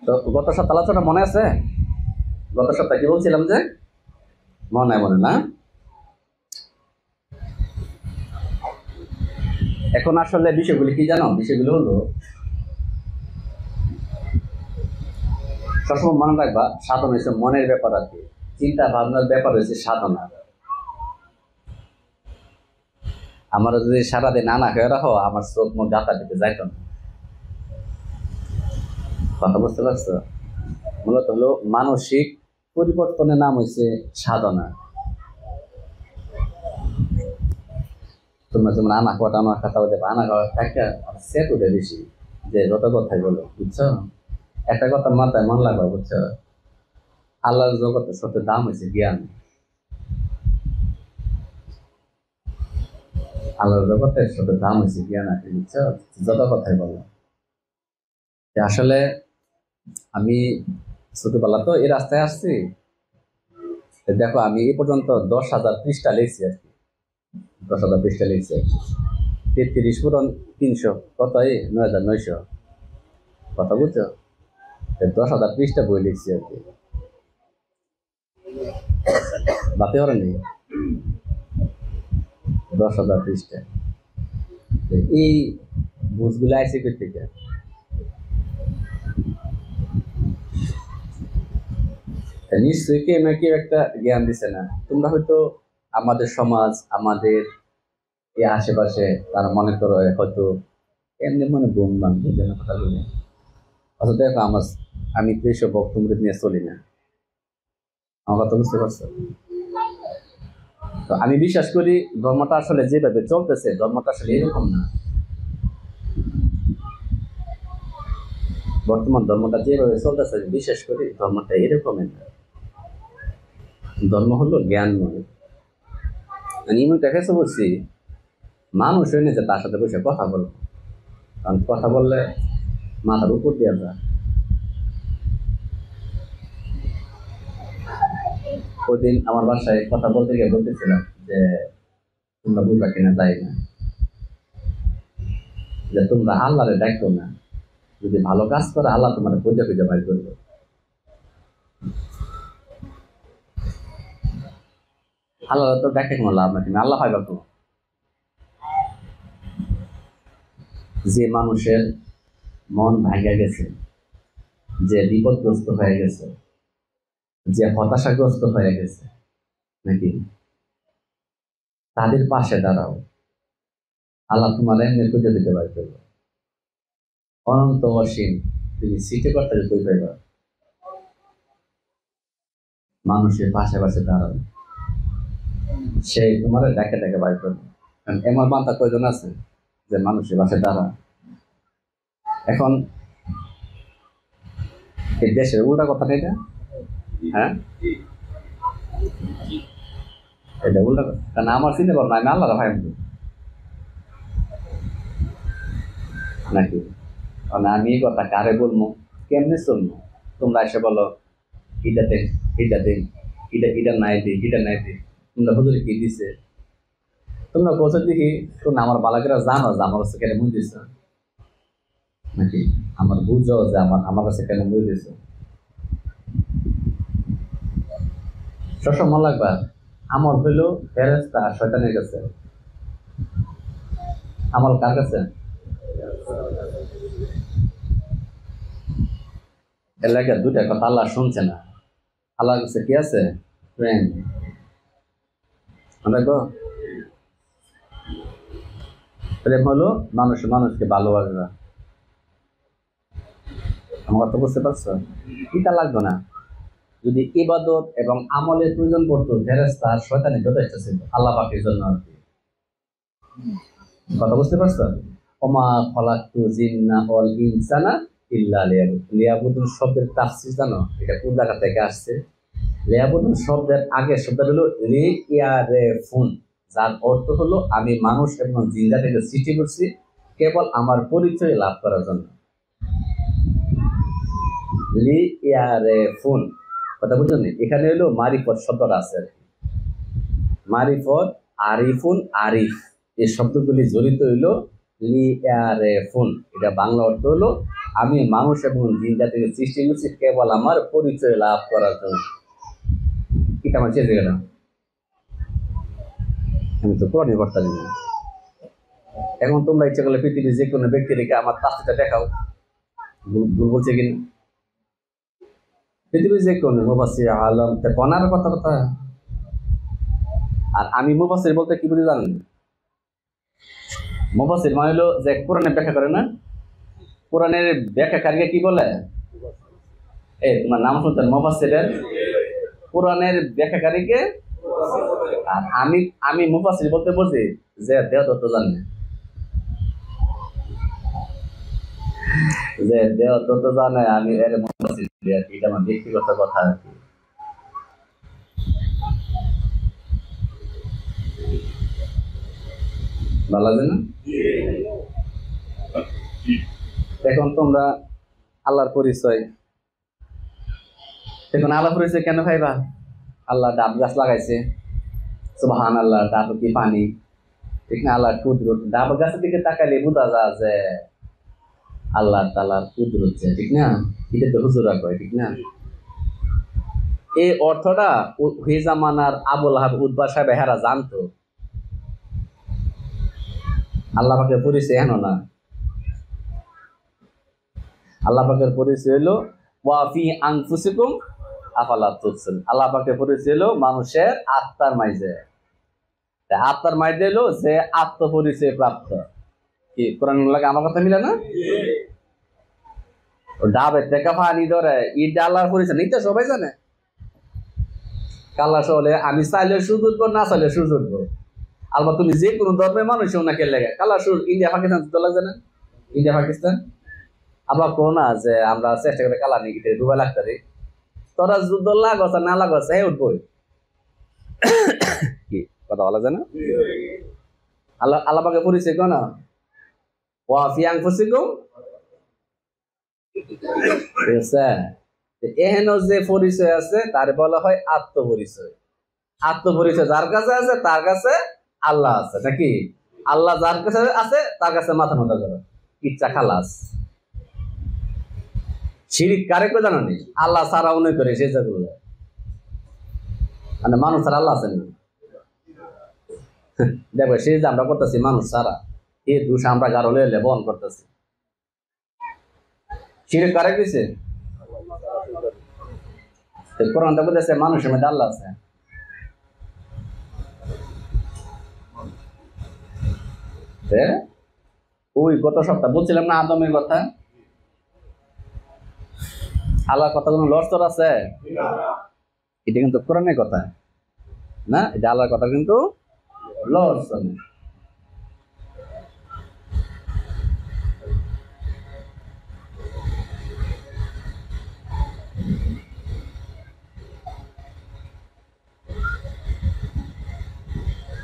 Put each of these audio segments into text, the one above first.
তো গত সপ্তাহ আলোচনা মনে আছে? গত সপ্তাহে কি বলছিলাম যে মনে না? এখন আসলে বিষয়গুলি কি জানো? বিষয়গুলো হলো সবসময় মনে রাখবা, সাধনা হচ্ছে মনের ব্যাপার আর কি, চিন্তা ভাবনার ব্যাপার হচ্ছে সাধনা। আমার যদি সারাদিন নানা হয়ে রাখো, আমার চোখ মুখ গাতা দিতে যাইতো না। কথা বুঝতে পারছো? মূলত হলো মানসিক পরিবর্তনের নাম হচ্ছে সাধনা। তোমরা যেমন আনা খাওয়াটা আমার কথা বলতে আনা খাওয়া একটা সেট উঠে বেশি, যে যত কথাই বলো, বুঝছো? একটা কথা মাথায় মন লাগবে, বুঝছো? আল্লাহর জগতের সত্যি দাম হয়েছে জ্ঞান। আল্লাহর জগতের সত্যি দাম হয়েছে জ্ঞান আর কি, বুঝছো? যত কথাই বলো। আসলে আমি ছোটবেলা তো এই রাস্তায় আসছি, দেখো আমি এই পর্যন্ত 10,000 পৃষ্ঠা লিখছি আর কি। 10,000 পৃষ্ঠা লিখছি, 33 পূরণ 300, কত? 9,900। কথা বুঝছো? 10,000 পৃষ্ঠা বই লিখছি আর কি, বাতে পারেনি। 10,000 পৃষ্ঠা এই বুঝগুলো আইসি থেকে। নিশ্চয়ই কেউ না কেউ একটা জ্ঞান দিছে না। তোমরা হয়তো আমাদের সমাজ, আমাদের এই আশেপাশে তারা মনে করো হয়তো এমনি মনে বোম বান বুঝে না কথাগুলি। অথচ দেখো আমি তো এইসব বক্তব্য নিয়ে চলি না। আমার কথা বুঝতে পারছো? তো আমি বিশ্বাস করি ধর্মটা আসলে যেভাবে চলতেছে, ধর্মটা আসলে এরকম না। বর্তমান ধর্মটা যেভাবে চলতেছে, বিশ্বাস করি ধর্মটা এরকমই না। ধর্ম হলো জ্ঞানময়। আমি এমন কাছে বলছি, মানুষ হয়ে যে তার সাথে বসে কথা বলবো, কারণ কথা বললে মাথার উপর দিয়ে যায়। ওই দিন আমার বাসায় কথা বলতে গিয়ে বলতেছিলাম যে তোমরা বুঝবা কিনা যাই না, যে তোমরা আল্লাহরে ডাকতো না, যদি ভালো কাজ করে আল্লাহ তোমার খুঁজে খুঁজে বাইর করবে। আল্লাহ তো দেখে কোনো লাভ না, তুমি আল্লাহ পাইবা তো। যে মানুষের মন ভাঙা গেছে, যে বিপদগ্রস্ত হয়ে গেছে, যে হতাশাগ্রস্ত হয়ে গেছে, নাকি তাদের পাশে দাঁড়াও, আল্লাহ তোমার এমনি খুঁজে দিতে বাইর করবে। অনন্ত অসীম তুমি সিটে করতে কই পাইবা? মানুষের পাশে পাশে দাঁড়াও, সে তোমার দেখে দেখে বাইর করবে। কারণ এমন বান্ধা কয়জন আছে যে মানুষের পাশে দাঁড়ায়? এখন এই দেশের উল্টা কথা নেই না? হ্যাঁ, এটা উল্টা কথা। কারণ আমার চিন্তা করো না, আমি আল্লাহর ভাই নাকি? কারণ আমি এই কথা কারে বলবো, কেমনে চলবো? তোমরা এসে বলো এটা দেন, এটা দেন, এটা নাই দিই, এটা নাই দিই। তোমরা হুজুরে কি দিছে? তোমরা বছর দেখি তোমরা আমার বালাকেরা জানো যে আমার কাছে কেন মুই দিছ নাকি? আমার বুঝো যে আমার কাছে কেন মুই দিছ। সবসময় মনে লাগবা, আমল হইল ফেরেশতা আর শয়তানের কাছে। আমল কার কাছে? এলাকা দুইটা কথা আল্লাহ শুনছে না। আল্লাহর কাছে কি আছে? প্রেম। দেখো, প্রেম হলো মানুষ মানুষকে ভালোবাসা। আমার কথা বুঝতে পারছো? এটা লাগতো না। যদি ইবাদত এবং আমলের প্রয়োজন পড়তো, ফেরেশতা আর শয়তানের যথেষ্ট ছিল আল্লাহ পাকের জন্য আর কি। কথা বুঝতে পারছো? ওমা খলাকতু জিন্না ওয়াল ইনসানা ইল্লা লিয়াবুদুন। লিয়াবুদুন শব্দের তাফসীর জানো? এটা কোন জায়গা থেকে আসছে? লিয়াবুদুন শব্দের আগের শব্দ হলো লিয়ারেফুন, যার অর্থ হলো আমি মানুষ এবং জিনজাতিকে সৃষ্টি করছি কেবল আমার পরিচয় লাভ করার জন্য। লিয়ারেফুন, কথা বুঝলেন? এখানে হলো মারিফত শব্দটা আছে আর কি। মারিফত, আরিফুন, আরিফ, এই শব্দগুলি জড়িত হইলো লিয়ারেফুন। এটা বাংলা অর্থ হলো আমি মানুষ এবং জিন জাতিকে সৃষ্টি করছি কেবল আমার পরিচয় লাভ করার জন্য। কি আমার চেয়ে গেল, আমি তো পুরো নির্ভরতা দিই। এখন তোমরা ইচ্ছা করলে পৃথিবীর যে কোনো ব্যক্তি রেখে আমার তাস্তিটা দেখাও, ভুল বলছে কিনা। পৃথিবীর যে কোনো মুফাসসির আলম কনার কথা কথা। আর আমি মুফাসসির বলতে কি বুঝি জানেন? মুফাসসির মানে হলো যে কোরআনের ব্যাখ্যা করে না, কোরআনের ব্যাখ্যাকারীকে কি বলে? এই তোমার নাম শুনছেন মুফাসসিরের? কোরআনের ব্যাখ্যাকারীকে। আর আমি মুফাসসির বলতে বুঝি যে দেহতত্ত্ব জানে, যে দেহতত্ত্ব জানে, আমি এর মুফাসসির আর কি। এটা আমার ব্যক্তিগত কথা আর কি। ভালো লাগে না? এখন তোমরা আল্লাহর পরিচয়, দেখুন আল্লাহ পরিচয় কেন ভাইবা? আল্লাহ ডাব গাছ লাগাইছে, সুবহান আল্লাহ, ডাব কি পানি, ঠিক না? আল্লাহ কুদরত, ডাব গাছের দিকে তাকাইলে বোঝা যায় যে আল্লাহ তাআলার কুদরত, ঠিক না? এটা তো হুজুরা কয়, ঠিক না? এই অর্থটা ওই জামানার আবুল আহাব উদ্বা সাহেব হেরা জানতো। আল্লাহ পাকের পরিচয় এনো না, আল্লাহ পাকের পরিচয় হলো ওয়া ফি আনফুসিকুম আফালা তুবসিরুন। আল্লাহ পাকের পরিচয় হলো মানুষের আত্মার মাঝে। আত্মার মাঝে হলো যে আত্মপরিচয় প্রাপ্ত। কি কোরআন লাগে আমার কথা মিলে না? ডাবের থেকে পানি ধরে ইটা আল্লাহর পরিচয় নিতে সবাই জানে। কাল্লা হলে আমি চাইলে সুদ উঠবো, না চাইলে সুদ উঠবো। আলবা তুমি যে কোনো ধর্মের মানুষ ওনাকে লেগে কাল্লা সুর। ইন্ডিয়া পাকিস্তান যুদ্ধ লাগছে না? ইন্ডিয়া পাকিস্তান আবার কোন না যে আমরা চেষ্টা করে কালা নিয়ে গিয়ে ডুবাই লাগতে, তোরা যুদ্ধ লাগছে না লাগছে হে উঠবই। কি কথা বলা যায় না? আল্লাহ আল্লাহ পাকে পরিচয় কেন? ওয়া ফি আনফুসিকুম, ঠিক আছে? এহেন যে পরিচয় আছে তার বলা হয় আত্মপরিচয়। আত্মপরিচয় যার কাছে আছে তার কাছে আল্লাহ আছে, নাকি? আল্লাহ যার কাছে আছে তার কাছে মাথা মাথা করো, ইচ্ছা খালাস। শিরিক কারে করে জানো নি? আল্লাহ ছাড়া উনি করে সে যেগুলো, মানে মানুষ ছাড়া আল্লাহ আছেন। দেখো সে যে আমরা করতেছি মানুষ ছাড়া, এই দোষ আমরা গারো লেলে বহন করতেছি। শিরিক কারে কইছে? কোরআনটা বলতেছে মানুষের মধ্যে আল্লাহ আছে। ওই গত সপ্তাহ বলছিলাম না আদমের কথা, আল্লাহর কথা কোনো লড়চড় আছে? এটা কিন্তু কোরআনের কথা না, এটা আল্লাহর কথা কিন্তু লড়চড় নেই।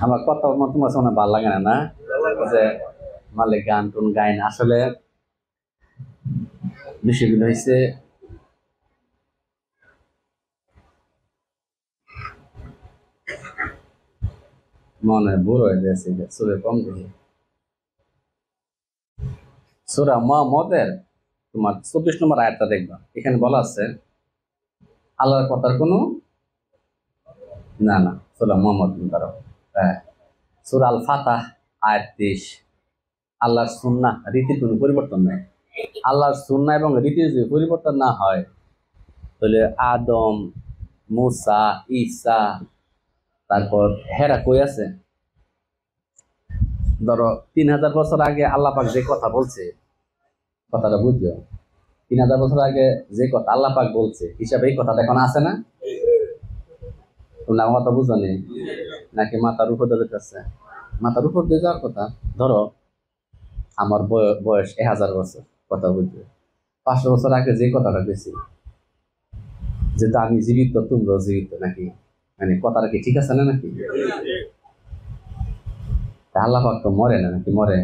আমার কথা তোমার শোনা ভালো লাগে না, না যে মালিক গান টুন গায় না। আসলে বিষয়গুলো হয়েছে মনে বুড়ো হয়ে গেছে, সুরে কম দেখি। সূরা মুহাম্মদের তোমার 24 নম্বর আয়াতটা দেখবা, এখানে বলা আছে আল্লাহর কথার কোনো না না। সূরা মুহাম্মদ ধরো, হ্যাঁ, সূরা আল ফাতাহ আয়াত 23। আল্লাহর সুন্নাহ রীতির কোনো পরিবর্তন নাই। আল্লাহর সুন্নাহ এবং রীতির যদি পরিবর্তন না হয় তাহলে আদম, মুসা, ঈসা, তারপর হেরা কই আছে? ধরো 3000 বছর আগে আল্লাহ পাক যে কথা বলছে, কথাটা বুঝছো? 3000 বছর আগে যে কথা আল্লাহ পাক বলছে হিসাবে এই কথাটা এখন আছে না? তোমরা আমার কথা বুঝো নি নাকি মাথার উপর দিয়ে যাচ্ছে? মাথার উপর দিয়ে যাওয়ার কথা। ধরো আমার বয়স 1000 বছর, কথা বুঝবে 500 বছর আগে যে কথাটা বেশি, যেটা আমি জীবিত তোমরাও জীবিত, নাকি? মানে কথাটা কি ঠিক আছে না নাকি? আল্লাহ পাক তো মরে না, নাকি মরে?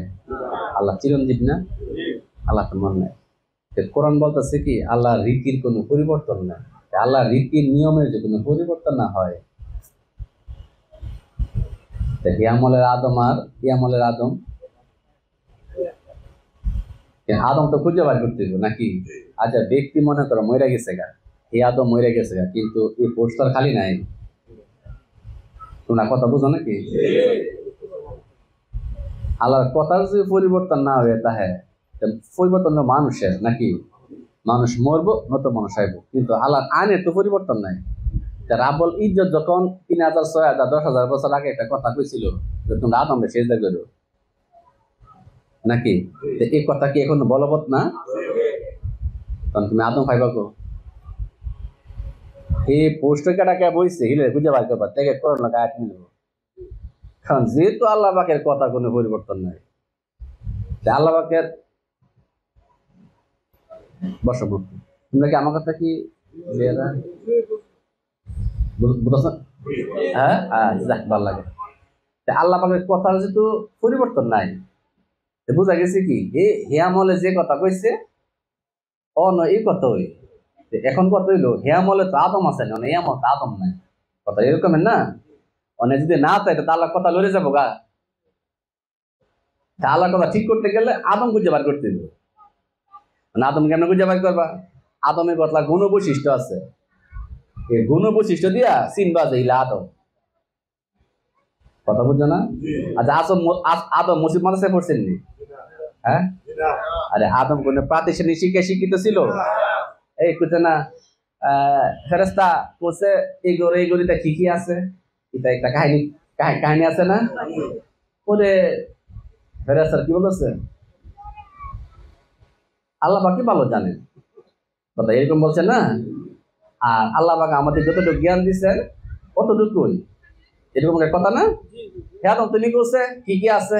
আল্লাহ চিরঞ্জীব না, আল্লাহ তো মর নাই। কোরআন বলতেছে কি আল্লাহ রীতির কোনো পরিবর্তন নাই। আল্লাহ রীতির নিয়মের যে কোনো পরিবর্তন না হয়, হিয়ামলের আদম আর হিয়ামলের আদম আদম তো খুঁজে বার করতে হবে নাকি? আচ্ছা, ব্যক্তি মনে করো মরে গেছে গা, এই আদম মরে গেছে গা, কিন্তু এই পোস্টার খালি নাই। তোমরা কথা বুঝো নাকি? আল্লাহর কথার যদি পরিবর্তন না হয়ে তাহে পরিবর্তন মানুষের নাকি? মানুষ মরবো নতুন মানুষ আইব, কিন্তু আল্লাহর আইনের তো পরিবর্তন নাই। রাবল ইজ্জত যখন 3000 6000 10,000 বছর আগে একটা কথা কইছিল যে তোমরা আদমকে সেজদা করো নাকি, এই কথা কি এখন বলবৎ না? তখন তুমি আদম খাইবা কো? এই পোস্টার কাটাকে বইছে হিলে খুঁজে বার করবা থেকে করোনা গায়ে নিল। কারণ যেহেতু আল্লাহ পাকের কথা কোনো পরিবর্তন নাই, আল্লাহ পাকের বশবর্তী। তোমরা কি আমার কথা কি হ্যাঁ? ভালো লাগে। আল্লাহ পাকের কথার যেহেতু পরিবর্তন নাই, বুঝা গেছে কি হে আমলে যে কথা কইছে এই কথা হই এখন কত হইলো, হে আমলে তো আদম আছে না, এই আমল তো আদম নাই, কথা এরকমের না। অনেক যদি না তাই তো আল্লাহ কথা লড়ে যাবো গা। আল্লাহ কথা ঠিক করতে গেলে আদম খুঁজে বার করতে হবে। আদম কেন খুঁজে বার করবা? আদমের কথা গুণ বৈশিষ্ট্য আছে, এই গুণ বৈশিষ্ট্য দিয়া চিনবা যে ইলা আদম। কথা বুঝছো না? আচ্ছা, আদম মসজিদ মাদ্রাসায় পড়ছেন নি? হ্যাঁ, আরে আদম কোন প্রাতিষ্ঠানিক শিক্ষায় শিক্ষিত ছিল? এই কুছে না ফেরেশতা বলছে এই গড়িটা কি কি আছে, এটা একটা কাহিনী আছে না? পরে ফেরেশতা কি বলছে? আল্লাহ পাকি ভালো জানেন, কথা এরকম বলছে না? আর আল্লাহ পাক আমাদের যতটুকু জ্ঞান দিচ্ছেন কতটুকুই, এরকম একটা কথা না? হ্যাঁ, তুমি বলছে কি কি আছে?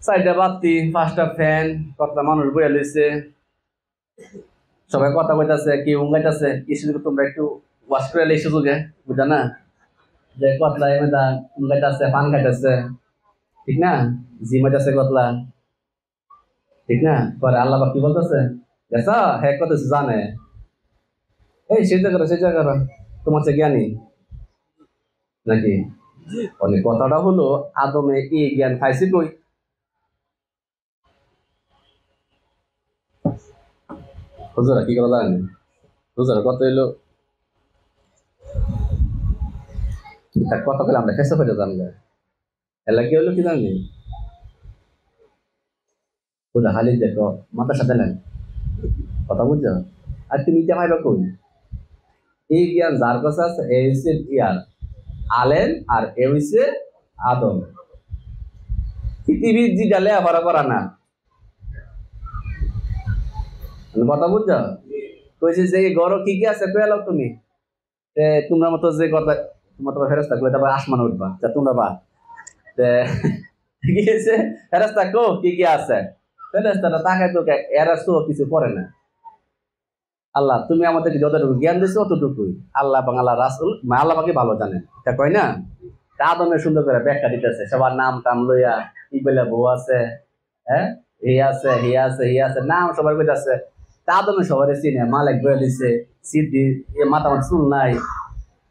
4টা বাতি, 5টা ফ্যান, কতটা মানুষ বইয়া লইছে, সবাই কথা কইতাছে, কি উঙ্গাইতেছে। এই সুযোগে তোমরা একটু ওয়াশ করে এই সুযোগে বুঝা না যে কতলা এমএদা উঙ্গাইতেছে, পান খাইতেছে, ঠিক না? জিমাইতেছে কতলা, ঠিক না? পরে আল্লাহ কি বলতেছে? দেখো হ্যাঁ কত জানে, এই সেটা করো তোমার চেয়ে জ্ঞানী নাকি? অনেক কথাটা হলো আদমে এই জ্ঞান খাইছি কই? হুজুরা কি করে জানেন? হুজুরা কত এলো কথা বলে আমরা খেসে ফেলে জানবে এলা কি হলো কি জানি বুঝা হালি দেখো মাথার সাথে নেন কথা বুঝছো। আর তুমি এটা ভাইবা কই? এই জ্ঞান যার কাছে আছে এ হচ্ছে ইয়ার আলেন, আর এ হচ্ছে আদম। পৃথিবীর জি ডালে ভরা করা না, কথা বুঝছো? কইছে যে গড় কি কি আছে পেলাও তুমি, তোমরা মতো যে কথা তোমার তোমার ফেরস্তা কই তারপর আসমানে উঠবা, তোমরা বা কি হয়েছে ফেরস্তা কো কি কি আছে, ফেরস্তাটা তাকায় তো এরা তো কিছু করে না। আল্লাহ তুমি আমাদেরকে যতটুকু জ্ঞান দিচ্ছ অতটুকুই, আল্লাহ এবং আল্লাহ রাসুল আল্লাহ পাকে ভালো জানেন, এটা কয় না? আদমের সুন্দর করে ব্যাখ্যা দিতেছে, সবার নাম টাম লইয়া কি বলে বউ আছে, হ্যাঁ হি আছে হি আছে হি আছে নাম সবার কইতাছে। আদমে সবারে চিনে, মালিক বয়ে লিছে, সিদ্ধি মাথা মাথা চুল নাই,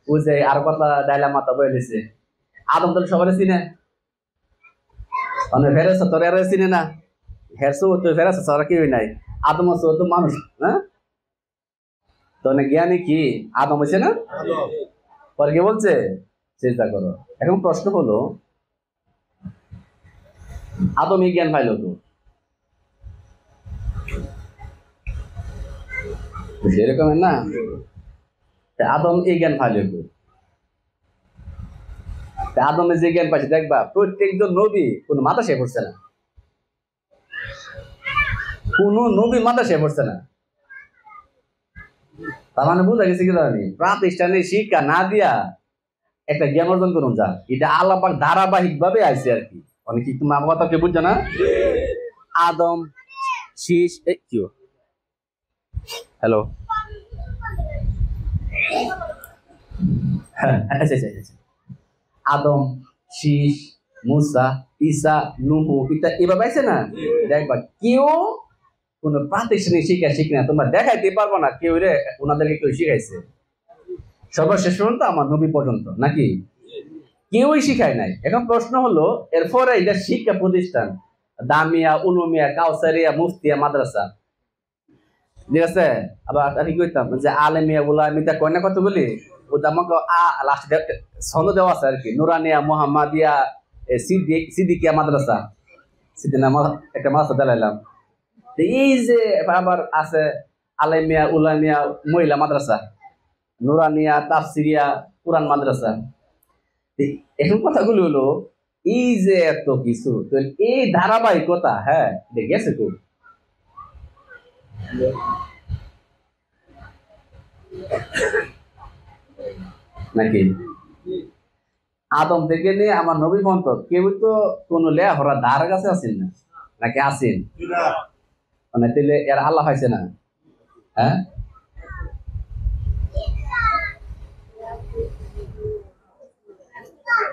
বুঝে আর কথা ডাইলা মাথা বয়ে লিছে। আদম তো সবারে চিনে, মানে ফেরেস্তা তোর এর চিনে না, হেরসু তো ফেরেস্তা ছাড়া কেউই নাই, আদম তো মানুষ। হ্যাঁ, তো জ্ঞানী কি আদম হয়েছে না? পরে কি বলছে? চেষ্টা করো। এখন প্রশ্ন হলো আদম এই জ্ঞান পাইল তো এরকম না? আদম এই জ্ঞান পাইল তো, আদমে যে জ্ঞান পাইছে দেখবা প্রত্যেকজন নবী কোন মাদ্রাসায় পড়ছে না, কোন নবী মাদ্রাসায় পড়ছে না। তার মানে বোঝা গেছে কি জানি প্রাতিষ্ঠানিক শিক্ষা না দিয়া একটা জ্ঞান অর্জন করুন যা, এটা আল্লাহ পাক ধারাবাহিক ভাবে আইছে আর কি। অনেক কি তুমি আমার কথা কে বুঝছো না? আদম শীষ কি হ্যালো আদম শীষ মুসা ঈসা নুহু এটা এভাবে আছে না? দেখবা কেউ কোন প্রাতিষ্ঠানিক শিক্ষা শিখে না, তোমরা দেখাইতে পারবো না কেউ রে ওনাদেরকে কেউ শিখাইছে। সর্বশেষ পর্যন্ত আমার নবী পর্যন্ত নাকি কেউই শিখায় নাই। এখন প্রশ্ন হলো এরপরে এটা শিক্ষা প্রতিষ্ঠান, দামিয়া, উলুমিয়া, কাউসারিয়া, মুফতিয়া মাদ্রাসা, ঠিক আছে। আবার আমি কইতাম যে আলেমিয়া গুলা আমি তা কয় না কতগুলি, ওটা আমাকে লাস্ট ছন্দ দেওয়া আছে আর কি, নুরানিয়া, মোহাম্মদিয়া, সিদ্দিকিয়া মাদ্রাসা, সিদ্দিনা একটা মাদ্রাসা দিলাম। এই যে আবার আছে আলেমিয়া, উলামিয়া, মহিলা মাদ্রাসা, নুরানিয়া, তাফসিরিয়া, কুরআন মাদ্রাসা। এখন কথাগুলো হলো এই যে এত কিছু, তো এই ধারাবাহিকতা, হ্যাঁ গেছে খুব নাকি আদম থেকে নিয়ে আমার নবী পর্যন্ত কেউ তো কোন লেয়া হরা ধার কাছে আসেন না, নাকি আসেন? মানে তাহলে এর আল্লাহ পাইছে না? হ্যাঁ,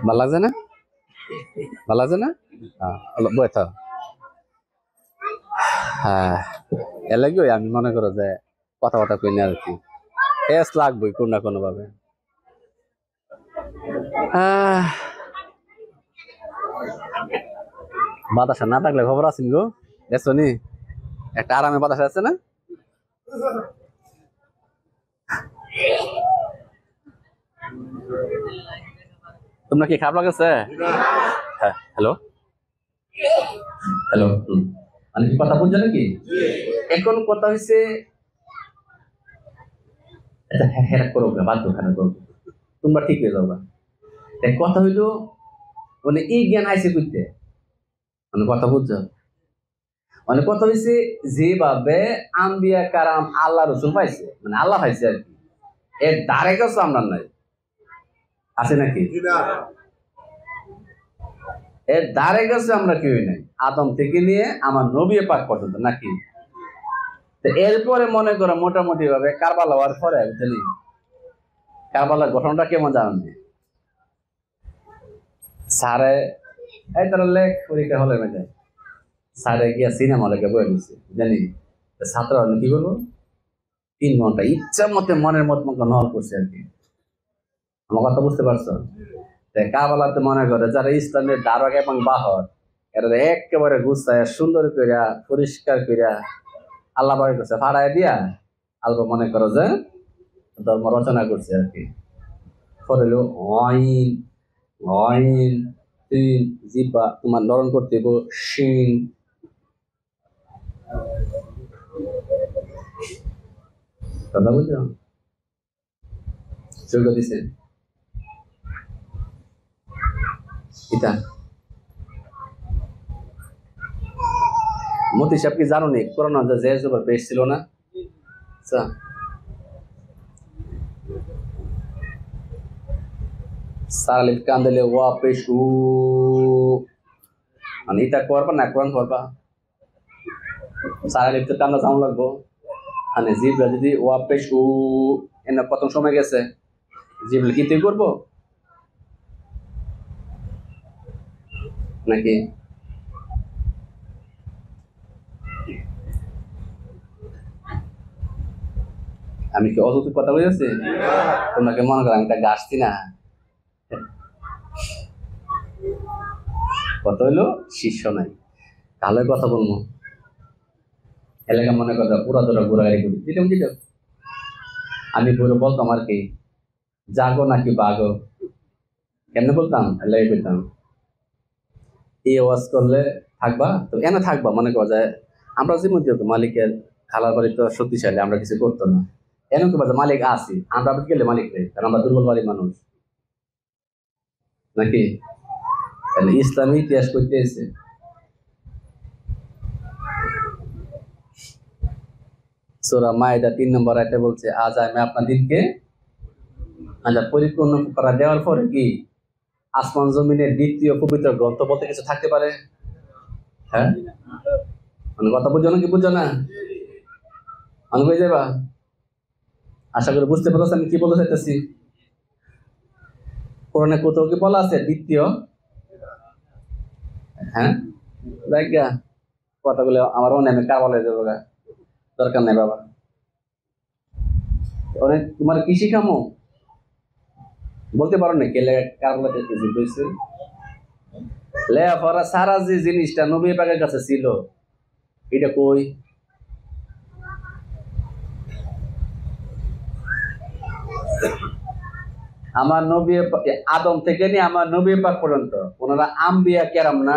ভালো লাগছে না? ভালো লাগছে না? বই থাক। হ্যাঁ, এর লাগবে আমি মনে করো যে কথা কই না আর কি, এস লাগবেই কোন না কোনো ভাবে। বাতাসা না থাকলে খবর আছেন গো, দেখছো নি একটা আরামে বাতাস আছে না? তোমরা কি খারাপ লাগছে? হ্যাঁ, হ্যালো হ্যালো, মানে কি কথা বুঝছো নাকি? এখন কথা হয়েছে হ্যাঁ করো বাধ্য খারাপ করবো, তোমরা ঠিক হয়ে যাবা। কথা হইলো মানে এই জ্ঞান আইসে করতে, মানে কথা বুঝছো? মানে কথা হয়েছে যেভাবে আম্বিয়া কারাম আল্লাহ রসুল পাইছে, মানে আল্লাহ পাইছে আর কি, এর দ্বারে কাছে আমরা নাই, আছে নাকি? এর দ্বারে কাছে আমরা কেউই নাই, আদম থেকে নিয়ে আমার নবী পাক পর্যন্ত, নাকি? এরপরে মনে করো মোটামুটি ভাবে কারবালা হওয়ার পরে বুঝলি কারবালার ঘটনাটা কেমন জানেন? স্যারে এই তারা লেখ পরীক্ষা হলে মেটে স্যারে গিয়া সিনেমা লেগে বয়ে দিচ্ছে, জানি ছাত্ররা কি করবো 3 ঘন্টা ইচ্ছা মতে মনের মত মতো নহল করছে আর কি। আমার কথা বুঝতে পারছো? কারবালাতে মনে করে যারা ইসলামের ধারক এবং বাহক, এরা একেবারে গুছায় সুন্দর করিয়া পরিষ্কার করিয়া আল্লাহ বাড়ি করছে ফাড়াই দিয়া আল্লাহ মনে করো যে ধর্ম রচনা করছে আর কি। পরেলো অইন অইন তিন জিব্বা তোমার নরম করতে হইব, শিন কথা বুঝছো? যোগ্য দিছে এটা মতি সাহেব কি জানো নি করোনা যে জবর পেশ ছিল না? আচ্ছা, সারা লিপ কান্দলে ওয়া পেশ উ মানে এটা করবা না কোরআন করবা, সারা লিপতে কান্দা যাওয়া লাগবো। মানে জিবরা যদি ওয়া পেশ উ এনে প্রথম সময় গেছে জিবরা কি তুই করবো নাকি? আমি কি অযৌক্তিক কথা বলেছি? তোমাকে মনে করো আমি তা গাছছি না, কথা হইলো শিষ্য নাই, তাহলে কথা বলবো এলাকা মনে করো পুরা তোরা ঘোরাঘুরি করি যেটা যেটা আমি পুরো বলতাম আর কি জাগো নাকি বাগো, কেমনে বলতাম এলাকায় বলতাম এই ওয়াজ করলে থাকবা তো এনে থাকবা, মনে করা যায় আমরা যে মধ্যে মালিকের খালার বাড়ি তো শক্তিশালী, আমরা কিছু করতো না এমন কি মালিক আছি আমরা গেলে মালিক নেই, কারণ আমরা দুর্বল বাড়ির মানুষ, নাকি? তাহলে ইসলামী ইতিহাস করতে এসে সূরা মাইদা 3 নম্বর আয়াতে বলছে আজ আমি আপনাদেরকে পরিপূর্ণ করা দেওয়ার পরে কি আসমান জমিনের দ্বিতীয় পবিত্র গ্রন্থ বলতে কিছু থাকতে পারে? হ্যাঁ, মানে কথা বুঝছো না কি বুঝছো না? আমি বুঝে যাবা, আশা করি বুঝতে পারছো আমি কি বলতে চাইতেছি। কোরআনে কোথাও কি বলা আছে দ্বিতীয়? হ্যাঁ, দেখা কথাগুলো আমার মনে আমি কার বলে যাবো, দরকার নাই বাবা। অনেক তোমার কি শিখামো বলতে পারো না, কে কার বলে হয়েছে লেখাপড়া সারা যে জিনিসটা নবী পাকের কাছে ছিল এটা কই? আমার নবী আদম থেকে নিয়ে আমার নবী পাক পর্যন্ত ওনারা আম্বিয়া কেরাম না?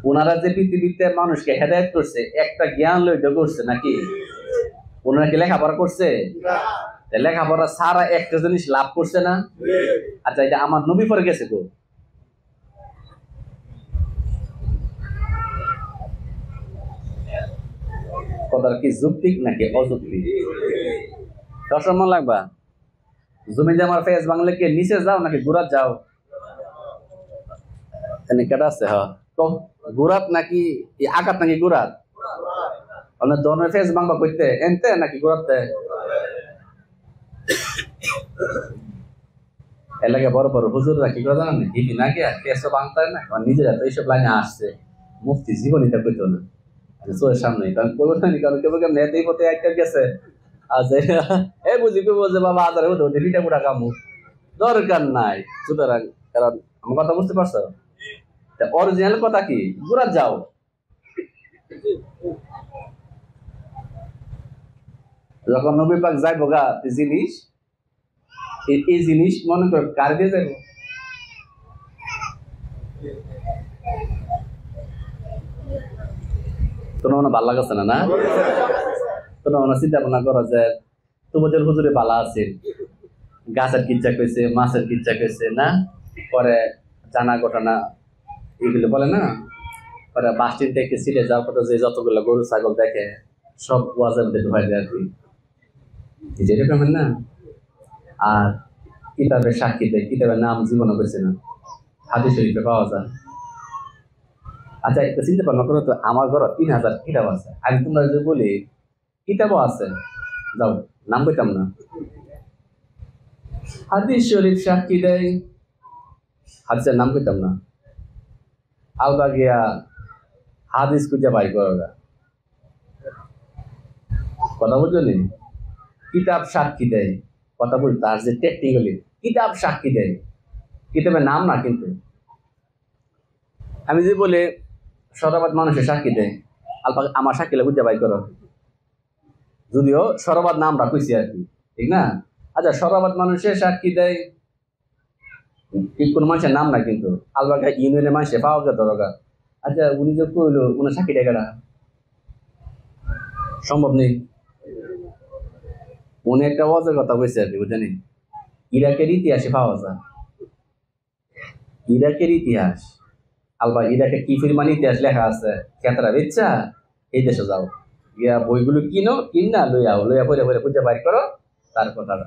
ওনারা যে পৃথিবীতে মানুষকে হেদায়েত করছে একটা জ্ঞান লইতে করছে নাকি? ওনারা কি লেখাপড়া করছে? লেখাপড়া সারা একটা জিনিস লাভ করছে না? আচ্ছা, এটা আমার নবী পরে গেছে গো। কথার কি যুক্তিক নাকি অযৌক্তিক? দর্শন মন লাগবা। জমি জামার ফেস বাংলা কে নিচে যাও নাকি গুড়াত যাও? কেটা আছে? হ্যাঁ, গুড়াত নাকি আঘাত নাকি গুড়াত? ধর্মের ফেস বাংলা করতে এনতে নাকি গুড়াতে? এর লাগে বড় বড় হুজুররা কি করে জানেন? হিপি না গিয়া কেসও বাংতায় না, নিজেরা তো এইসব লাইনে আসছে। মুফতি জীবন এটা করতো না চোখের সামনে, কারণ করবো না, কারণ কেউ কেউ নেতেই পথে একটা গেছে। আচ্ছা, এ বুঝি কেউ বলছে বাবা আদারে হতে পিঠা পুটা কামু দরকার নাই। সুতরাং কারণ আমার কথা বুঝতে পারছো? অরিজিনাল কথা কি, ঘুরা যাও। যখন নবী পাক যাইব গা জিনিস, এই জিনিস মনে কর কার দিয়ে যাইব? তোমার মনে ভালো লাগছে না? তোমার মনে চিন্তা ভাবনা করা যায় তোমাদের হুজুরে বালা আছে, গাছের কিচ্ছা কইছে, মাছের কিচ্ছা কইছে না, পরে জানা ঘটনা এগুলো বলে না, পরে বাস স্ট্যান্ড থেকে সিটে যাওয়ার পথে যে যতগুলো গরু ছাগল দেখে সব ওয়াজের মধ্যে ঢুকাই দেয় আর কি, যেরকম না। আর কিতাবের সাক্ষী দেয়, কিতাবের নাম জীবনে কইছে না, হাদিস শরীফে পাওয়া যায়। আচ্ছা, একটা চিন্তা ভাবনা করো তো, আমার ঘর 3000 কিতাব আছে, আমি তোমরা যদি বলি কিতাবও আছে, যাও নাম কইতাম না। হাদিস শরীফ সাক্ষী দেয়, হাদিসের নাম কইতাম না। আলগা গিয়া হাদিস খুঁজে বাই করো, কথা বুঝছো নি? কিতাব সাক্ষী দেয়, কথা বল, তার যে টেকনিক্যালি কিতাব সাক্ষী দেয়, কিতাবের নাম না কিন্তু। আমি যদি বলি সরবাদ মানুষের সাক্ষী দেয়, আমার সাক্ষীলে বুঝে বাই করো, যদিও সরবাদ নামটা কইছি আর কি, ঠিক না? আচ্ছা, সরবাদ মানুষের সাক্ষী দেয়, কোন মানুষের নাম না কিন্তু, আলবাগা ইউনিয়নের মানুষে পাওয়া গে দরগা। আচ্ছা, উনি যে কইলো উনার সাক্ষী দেয়টা সম্ভব নেই। উনি একটা ওয়াজের কথা কইছে আর কি, বুঝেনি? ইরাকের ইতিহাসে পাওয়া যায়, ইরাকের ইতিহাস, আলবা ইরাকে কি পরিমাণ ইতিহাস লেখা আছে, খেতারা বেচ্ছা এই দেশে যাও গিয়া বইগুলো কিনা লইয়াও, লইয়া পরে পরে খুঁজে বাইর করো তার কথাটা।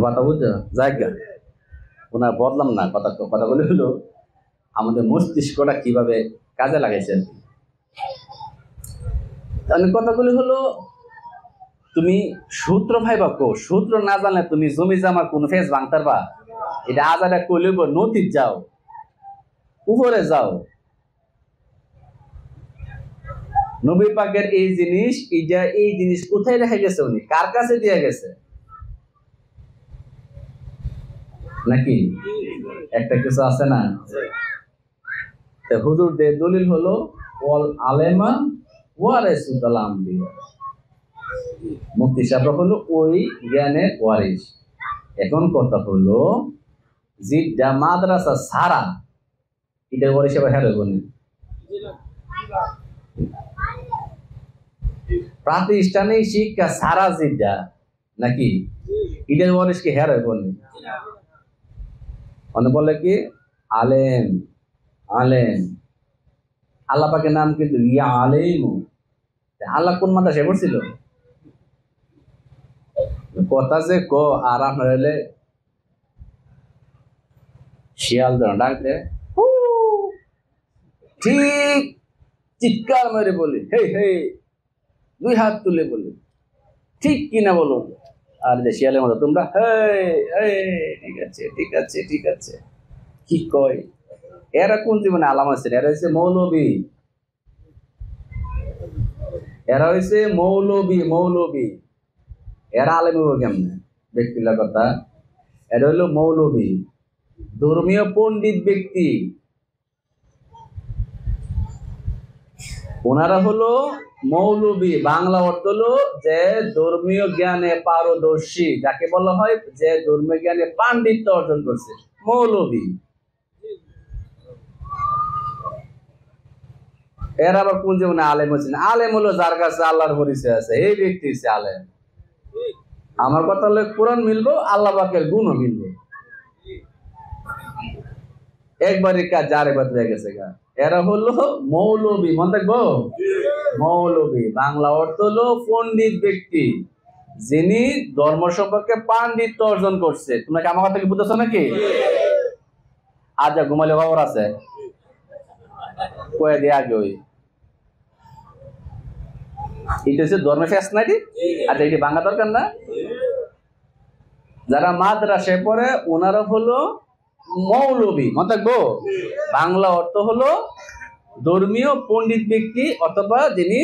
কথা বুঝছো? জায়গা ওনার বদলাম না, কথাগুলো হলো আমাদের মস্তিষ্কটা কিভাবে কাজে লাগাইছে আর কি। তাহলে কথাগুলি হলো, তুমি সূত্র ভাইবা কো, সূত্র না জানলে তুমি জমি জামার কোন ফেস ভাঙতারবা? এটা আজারে কইলেব, নদীর যাও, উপরে যাও। নবী পাকের এই জিনিস, এই জিনিস কোথায় রেখে গেছে, উনি কার কাছে দিয়ে গেছে নাকি একটা কিছু আছে না? হুজুরদের দলিল হলো ওয়াল আলেমা ওয়ারিসুল আম্বিয়া, মুফতি সাহেব হলো ওই জ্ঞানের ওয়ারিস। এখন কথা হলো যে মাদ্রাসা সারা এটা ওয়ারিস আবার হেরে বলি, প্রাতিষ্ঠানিক শিক্ষা সারা যেটা নাকি এটার ওয়ারিস কি হেরে বলি? অনেক বলে কি আলেম, আলেম আল্লাহ পাকের নাম কিন্তু ইয়া আলেম। আল্লাহ কোন মাদ্রাসায় পড়ছিল? কথা যে ক, আর আপনার হলে শিয়াল ডাকতে ঠিক চিৎকার মেরে বলি, হে হে, 2 হাত তুলে বলি, ঠিক কিনা বলো। আর যে শিয়ালের মতো তোমরা ঠিক আছে ঠিক আছে ঠিক আছে, কি কয় এরা? কোন জীবনে আলাম আছে? এরা হচ্ছে মৌলবী, এরা হচ্ছে মৌলবী, মৌলবী। এরা আলেম কেমনে? ব্যক্তির কথা এটা হলো মৌলবী, ধর্মীয় পণ্ডিত ব্যক্তি। ওনারা হলো মৌলবী, বাংলা অর্থ হলো যে ধর্মীয় জ্ঞানে পারদর্শী, যাকে বলা হয় যে ধর্মীয় জ্ঞানে পাণ্ডিত্য অর্জন করছে, মৌলবী। এর আবার কোন জীবনে আলেম হচ্ছেন? আলেম হলো যার কাছে আল্লাহর পরিচয় আছে, এই ব্যক্তি হচ্ছে আলেম। আমার কথা হলো কোরআন মিলবো, আল্লাহ পাকের গুণও মিলবো, একবারই কাজ যারে বদলে গেছে গা। এরা হলো মৌলবী, মনে থাকবো, মৌলবী বাংলা অর্থ হলো পণ্ডিত ব্যক্তি, যিনি ধর্ম সম্পর্কে পাণ্ডিত্য অর্জন করছে। তোমরা কি আমার কথা কি বুঝতেছো নাকি? আজ যা ঘুমালে খবর আছে কয়ে দিয়ে আগে ওই এটা হচ্ছে ধর্মের ফ্যাশনাটি। আচ্ছা, এটি ভাঙা দরকার না? যারা মাদ্রাসায় পড়ে ওনারা হলো মৌলবী, মনে থাকবো। বাংলা অর্থ হলো ধর্মীয় পণ্ডিত ব্যক্তি, অথবা যিনি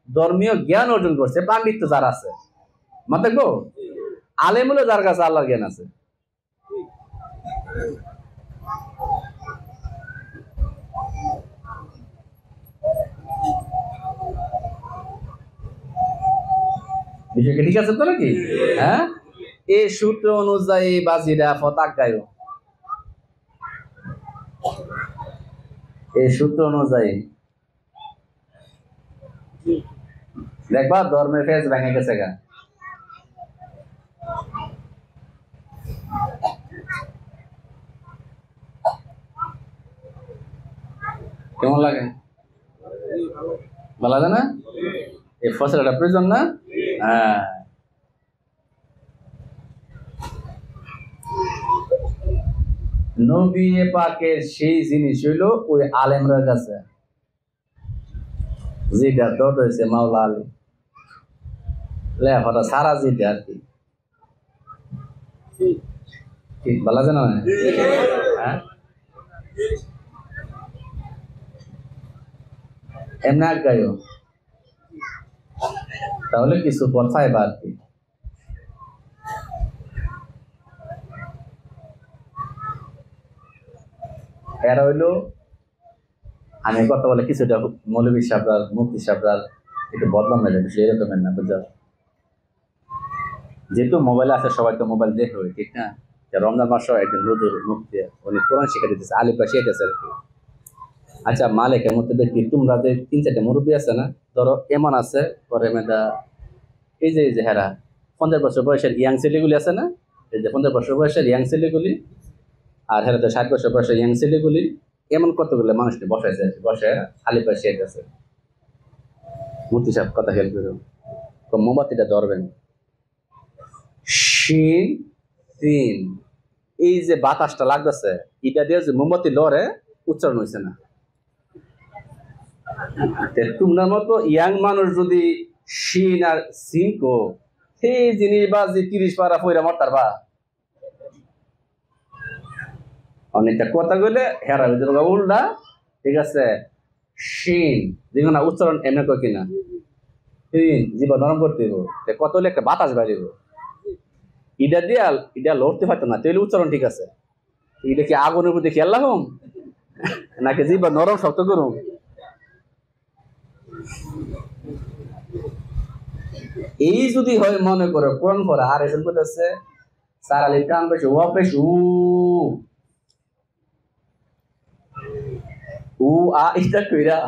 ধর্মীয় জ্ঞান অর্জন করছে, পাণ্ডিত্য যার আছে, মনে থাকবো। আলেম হলো যার কাছে আল্লাহর জ্ঞান আছে। বিষয়টা ঠিক আছে তো নাকি? হ্যাঁ, এই সূত্র অনুযায়ী বাজিরা ফতাক গায়, এই সূত্র অনুযায়ী দেখবা ধর্মের ফেজ ভেঙে গেছে গা। কেমন লাগে? ভালো লাগে না? এই ফসলটা প্রয়োজন না? হ্যাঁ, নবী পাকের সেই জিনিস হইলো ওই আলেমরার কাছে, যেটা দর হয়েছে মাওলা আলী লেখাটা সারা যেটা আর কি। ঠিক ভালো আছে না? হ্যাঁ, এমনি আগাইও তাহলে কিছু পথ পাইবা আর কি। এরা হইলো, আমি কথা বলে কিছুটা মৌলবী সাহেবরার, মুফতি সাহেবরার একটু বদনাম হয়ে যাবে, এরকমের না, বুঝছো? যেহেতু মোবাইলে আছে, সবাই তো মোবাইল দেখে, ঠিক না? রমজান মাস একজন হুজুর মুফতি, উনি কোরআন শিক্ষা দিতেছে, আলিফ বা শিখাইতেছে আর কি। আচ্ছা, মালিকের মধ্যে দেখি তোমরা যে 3-4টা মুরব্বী আছে না, ধরো এমন আছে পরে মেয়েটা, এই যে হেরা 50 বছর বয়সের ইয়াং ছেলেগুলি আছে না, এই যে 50 বছর বয়সের ইয়াং ছেলেগুলি, আর হেরা তো 60 বছর বয়সের ইয়াং ছেলেগুলি, এমন কতগুলো মানুষকে বসাইছে, বসে আলিফ বা শিখাইতেছে। মুফতি সাহেব কথা খেয়াল করো, মোমবাতিটা ধরবেন, শিন তিন, এই যে বাতাসটা লাগতেছে, এটা দিয়ে যে মোমবাতি লড়ে উচ্চারণ হয়েছে না। তোমার মতো ইয়াং মানুষ যদি শিন আর সিনকো সেই জিনিস বা যে 30 পারা পয়রা মারতার বা অনেকটা কথা কইলে হেরা ভিতরে উল্টা, ঠিক আছে? শিন যেগুলো উচ্চারণ এমনি কয় কিনা, জীবন নরম করতে দিব, কত হলে একটা বাতাস বাড়িব, ইটা দিয়ে এটা লড়তে পারতো না, তাহলে উচ্চারণ ঠিক আছে। এটা কি আগুনের প্রতি খেয়াল রাখুন নাকি জীবন নরম শক্ত করুন? এই যদি হয় মনে করে কোরআন পড়া, আর এসব করতেছে স্যার আলী কান পেশ ও পেশ উ আ এটা কইরা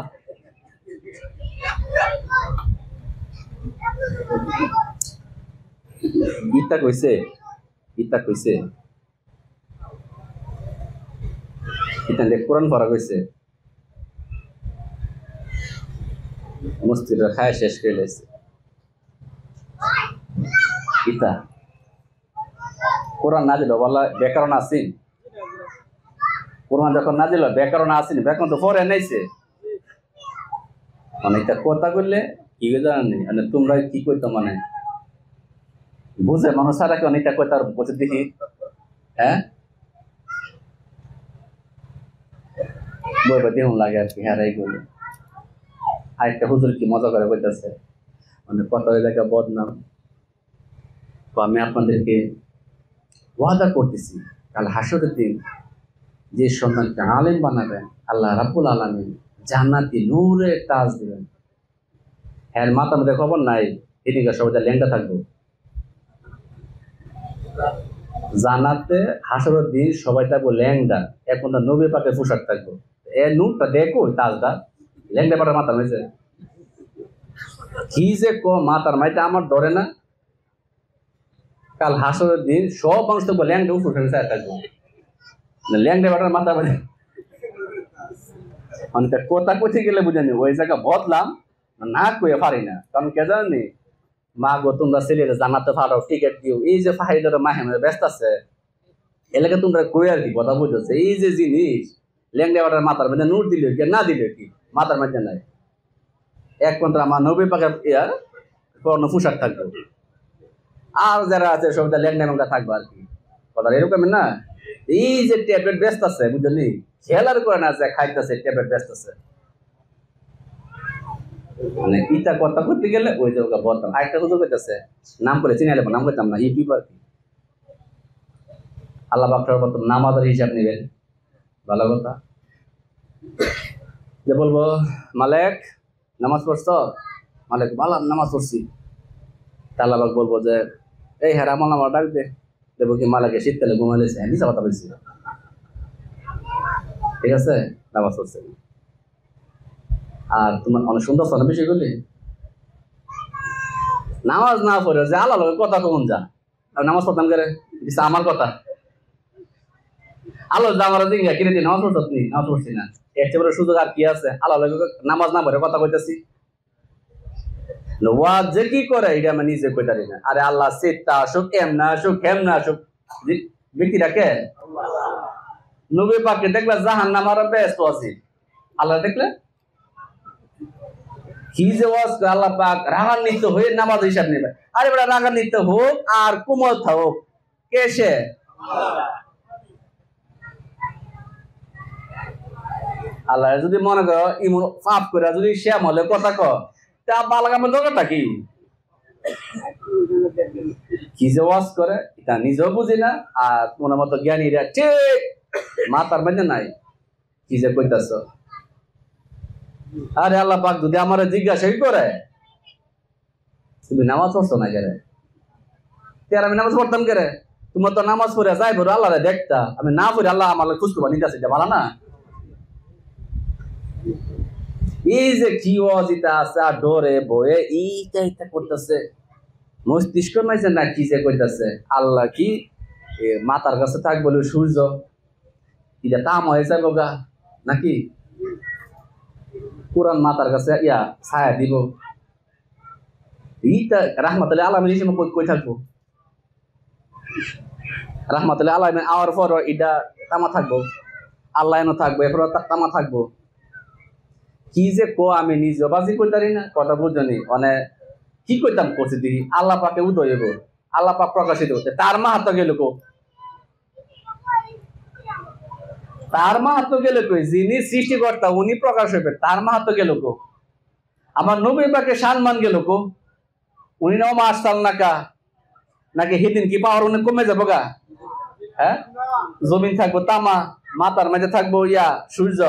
ইতা কইছে, ইতা কইছে, ইতা কোরআন পড়া কইছে, মস্তিরা খায় শেষ করে লেছে। ইতা কোরআন না দিল বলা ব্যাকরণ আসিন, কোরআন যখন না দিল ব্যাকরণ আসেনি, ব্যাকরণ তো পরে নাইছে। অনেকটা কথা করলে কি জানেন নেই, মানে তোমরা কি কইতো, মানে বুঝে মানুষ সারা কি অনেকটা কথা বসে দেখি। হ্যাঁ, বই বা দেহন লাগে আর কি। হ্যাঁ, এইগুলো আরেকটা হুজুর কি মজা করে বলতেছে, মানে কথা হয়ে দেখা বদনাম। তো আমি আপনাদেরকে ওয়াদা করতেছি কাল হাসরের দিন যে সন্তানকে আলেম বানাবেন আল্লাহ রাব্বুল আলামিন জান্নাতি নূরে তাজ দিবেন। হ্যাঁ, মাথার মধ্যে খবর নাই এদিকে সবাই ল্যাংটা থাকবো। জান্নাতে হাসরের দিন সবাই থাকবো ল্যাংটা, এখন তার নবী পাকের পোশাক থাকবো। এ নূরটা দেখো তাজটা ল্যাংটা পাটার মাথার হয়েছে কি যে মাথার মাইটা আমার ধরে না। কাল হাসরের দিন সব মানুষ থাকবো ল্যাংটা উপর থাকবো, ল্যাংটা পাটার মাথা মানে অনেকটা কথা কইতে গেলে বুঝানি ওই জায়গা বদলাম না কইয়া পারি না, কারণ কে জানি মা গো তোমরা ছেলেরা জানাতে পারো টিকিট দিও, এই যে ফাহিদার মাহে মাহে ব্যস্ত আছে এলাকা তোমরা কই আর কি কথা বুঝেছে। এই যে জিনিস ল্যাংটা পাটার মাথার মধ্যে নূর দিল কি না দিল কি মাথার মধ্যে নাই, একমাত্র আমার নবী পাকের ইয়ার পর্ণ পোশাক থাকবে, আর যারা আছে সব ল্যাংটা ম্যাংটা থাকবো আর কি। কথা এরকম না, এই যে ট্যাবলেট ব্যস্ত আছে বুঝলি খেলার করে না যে খাইতেছে ট্যাবলেট ব্যস্ত আছে, মানে ইটা কথা করতে গেলে ওই যে ওকে বলতাম। আরেকটা হুজুর কইতেছে নাম করে চিনে নেবো, নাম করতাম না ইউটিউব আর কি। আল্লাহ বাপটার বলতাম নামাজের হিসাব নেবেন, ভালো কথা যে বলবো মালেক নামাজ পড়ছ, মালেক ভালো নামাজ পড়ছি, আল্লাহবাক বলবো যে এই হ্যাঁ আমার নামাজ ডাক দে, দেবো কি মালাকে শীতকালে ঘুমাইলেছে মিশা কথা বলছি, ঠিক আছে নামাজ পড়ছে। আর তোমার অনেক সুন্দর না বিষয়গুলি, নামাজ না পড়ে যে আল্লাহ কথা কখন যা নামাজ পড়তাম করে আমার কথা আলো আমার দিন কিনে দিন নামাজ পড়ত নি, নামাজ পড়ছি না, এর চেয়ে সুযোগ আর কি আছে? আল্লাহ নামাজ না পড়ে কথা কইতেছি, ওয়াজ যে কি করে এটা আমি নিজে কইতারি না। আরে আল্লাহ সিটটা আসুক এমনা আসুক হেমনা আসুক ব্যক্তিটা কে? নবী পাককে দেখলে জাহান্নামের ব্যস্ত আছে, আল্লাহ দেখলে কি যে ওয়াজ আল্লাহ পাক রাগান্বিত হয়ে নামাজ হিসাব নেবে। আরে বেটা রাগান্বিত হোক আর কোমল থাকুক কে সে? আল্লাহ যদি মনে করো ইমন পাপ করে যদি শ্যাম হলে কথা ক তা বালাগামের দরকারটা কি? কি যে ওয়াজ করে এটা নিজেও বুঝি না, আর মনের মতো জ্ঞানীরা ঠিক মাথার মধ্যে নাই কি যে কইতাছ। আরে আল্লাহ পাক যদি আমার জিজ্ঞাসাই করে তুমি নামাজ পড়ছো না কেরে, আমি নামাজ পড়তাম কেরে, তোমার তো নামাজ পড়ে যাই বড় আল্লাহ দেখতা, আমি না পড়ে আল্লাহ আমার খুশ খবর নিতে আসে ভালো না। এই যে কি অজিতা আছে আর ডরে বয়ে এইটা এইটা করতেছে মস্তিষ্ক নাইছে না কি যে কইতাছে। আল্লাহ কি মাথার কাছে থাক বলে সূর্য এটা তাম হয়ে যাবো গা নাকি? কোরআন মাথার কাছে ইয়া ছায়া দিব, এইটা রাহমাতুল আলামিন হিসেবে কই থাকবো? রাহমাতুল আলামিন আওয়ার পর এটা তামা থাকবো, আল্লাহ এনে থাকবো এরপর তামা থাকবো। কি যে আমি নিজে বাজি করতারি না কথা বুঝনি, মানে কি করতাম করছি দেখি আল্লাহ পাকে উদয় হইব, আল্লাহ পাক প্রকাশিত হচ্ছে, তার মাহাত্ম গেল কো, তার মাহাত্ম গেল কই? যিনি সৃষ্টিকর্তা উনি প্রকাশ হইবে, তার মাহাত্ম গেল কো? আমার নবী পাকে সম্মান গেল কো? উনি নাও মাসাল নাকা নাকি সেদিন কি পাওয়ার উনি কমে যাবো গা? হ্যাঁ, জমিন থাকবো তামা, মাথার মাঝে থাকবো ইয়া সূর্য,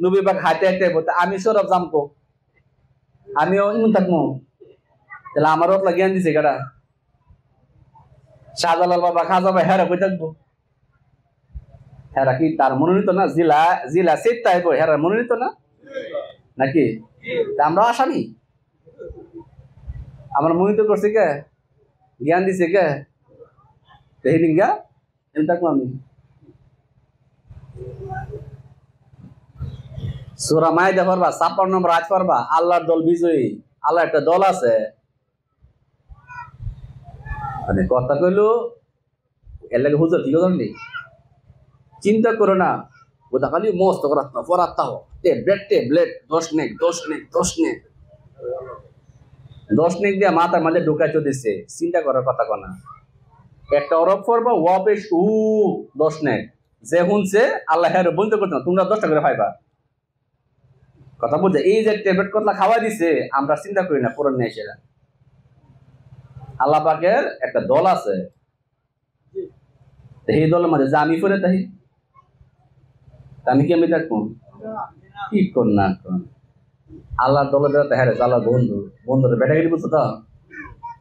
নবী পাক হাঁটে হাঁটে বলতে আমি সৌরভ জামকো, আমিও ইমন থাকবো, তাহলে আমারও জ্ঞান দিছে কেটা? শাহজালাল বাবা খাজা ভাই হেরা কই থাকবো? হেরা কি তার মনোনীত না? জিলা জিলা সেট টাইপ হেরা মনোনীত না নাকি? আমরা আসামি, আমার মনোনীত করছে কে? জ্ঞান দিছে কে? সেদিন গা এমনি থাকবো আমি। সূরা মাইদা পড়বা 56 নম্বর আয়াত পড়বা, আল্লাহর দল বিজয়ী, আল্লাহ একটা দল আছে। মানে কথা কইলো এর লাগে হুজুর কি জানলি চিন্তা করো না, ওটা খালি মস্ত করাত না পড়াত ট্যাবলেট 10 নেক 10 নেক 10 নেক 10 নেক দিয়ে মাথার মাঝে ঢুকাই চলেছে, চিন্তা করার কথা কনা। একটা অরব পড়বা ওয়া পেশ উ 10 নেক, যে শুনছে আল্লাহ হের বন্ধ করতে না, তোমরা 10টা করে পাইবা। কথা বলছে এই যে ট্যাবলেট কথা খাওয়া দিছে আমরা চিন্তা করি না কোরআন নিয়ে এসে। আল্লাহ পাকের একটা দল আছে, এই দলের মাঝে যে আমি পরে তাই আমি কি আমি থাকবো কি কর না কর আল্লাহর দলে যারা হ্যাঁ আল্লাহ বন্ধু বন্ধুরে বেটা গেলি বুঝছো তো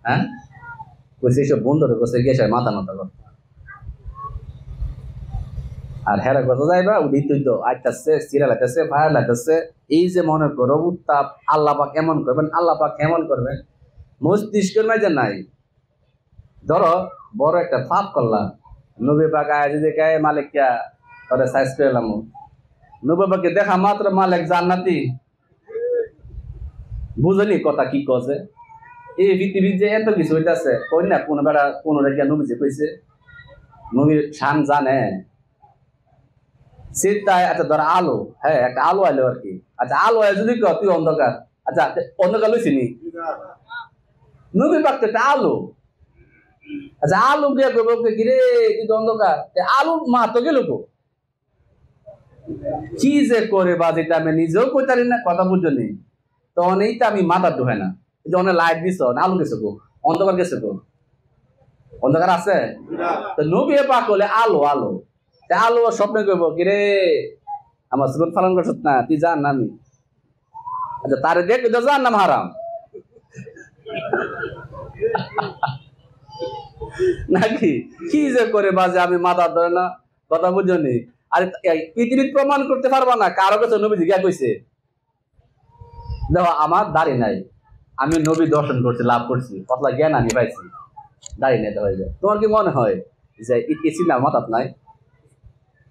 হ্যাঁ কইছে এইসব বন্ধুরে কইছে গিয়ে মাথা মাথা কর আর হেরা কথা যাইবা উদিত তো আইতাছে সিরিয়াল আইতাছে ফায়ার লাইতাছে এই যে মনে করো উত্তাপ আল্লাহ পাক এমন করবেন আল্লাহ পাক এমন করবেন মস্তিষ্কের মাঝে নাই ধরো বড় একটা পাপ করলাম নবী পাক আয় যদি কে মালিক কে ওরে সাইজ করে এলাম নবী পাকে দেখা মাত্র মালিক জান্নাতি বুঝলি কথা কি কছে এই পৃথিবীর যে এত কিছু হইতাছে কই না কোন বেড়া কোন রেখা নবী যে কইছে নবীর শান জানে শীতটায় আচ্ছা ধর আলো হ্যাঁ একটা আলো আইলো আর কি আচ্ছা আলো আয় যদি কর তুই অন্ধকার আচ্ছা অন্ধকার লইছি নি নবী পাক তো একটা আলো আচ্ছা আলু গিয়ে করবো কি রে তুই তো অন্ধকার আলু মা তো গেল গো কি যে করে বাজিটা আমি নিজেও কইতারি না কথা বুঝছো নি তখন এইটা আমি মাথা ঢুকে না এই যে অনেক লাইট দিছ আলু গেছে গো অন্ধকার গেছে গো অন্ধকার আছে তো নবী পাক বলে আলো আলো আলো স্বপ্নে করব কি রে আমার সুরত পালন করছ না তুই জান না আমি আচ্ছা তারে দেখ তো জান নাম হারাম নাকি কি যে করে বাজে আমি মাথা ধরে না কথা বুঝছো নি আরে পৃথিবীর প্রমাণ করতে পারবা না কারো কাছে নবী জিজ্ঞাসা কইছে দেখো আমার দাড়ি নাই আমি নবী দর্শন করছি লাভ করছি কতলা জ্ঞান আমি পাইছি দাড়ি নাই হয়ে যায় তোমার কি মনে হয় যে এসি না মাথাত নাই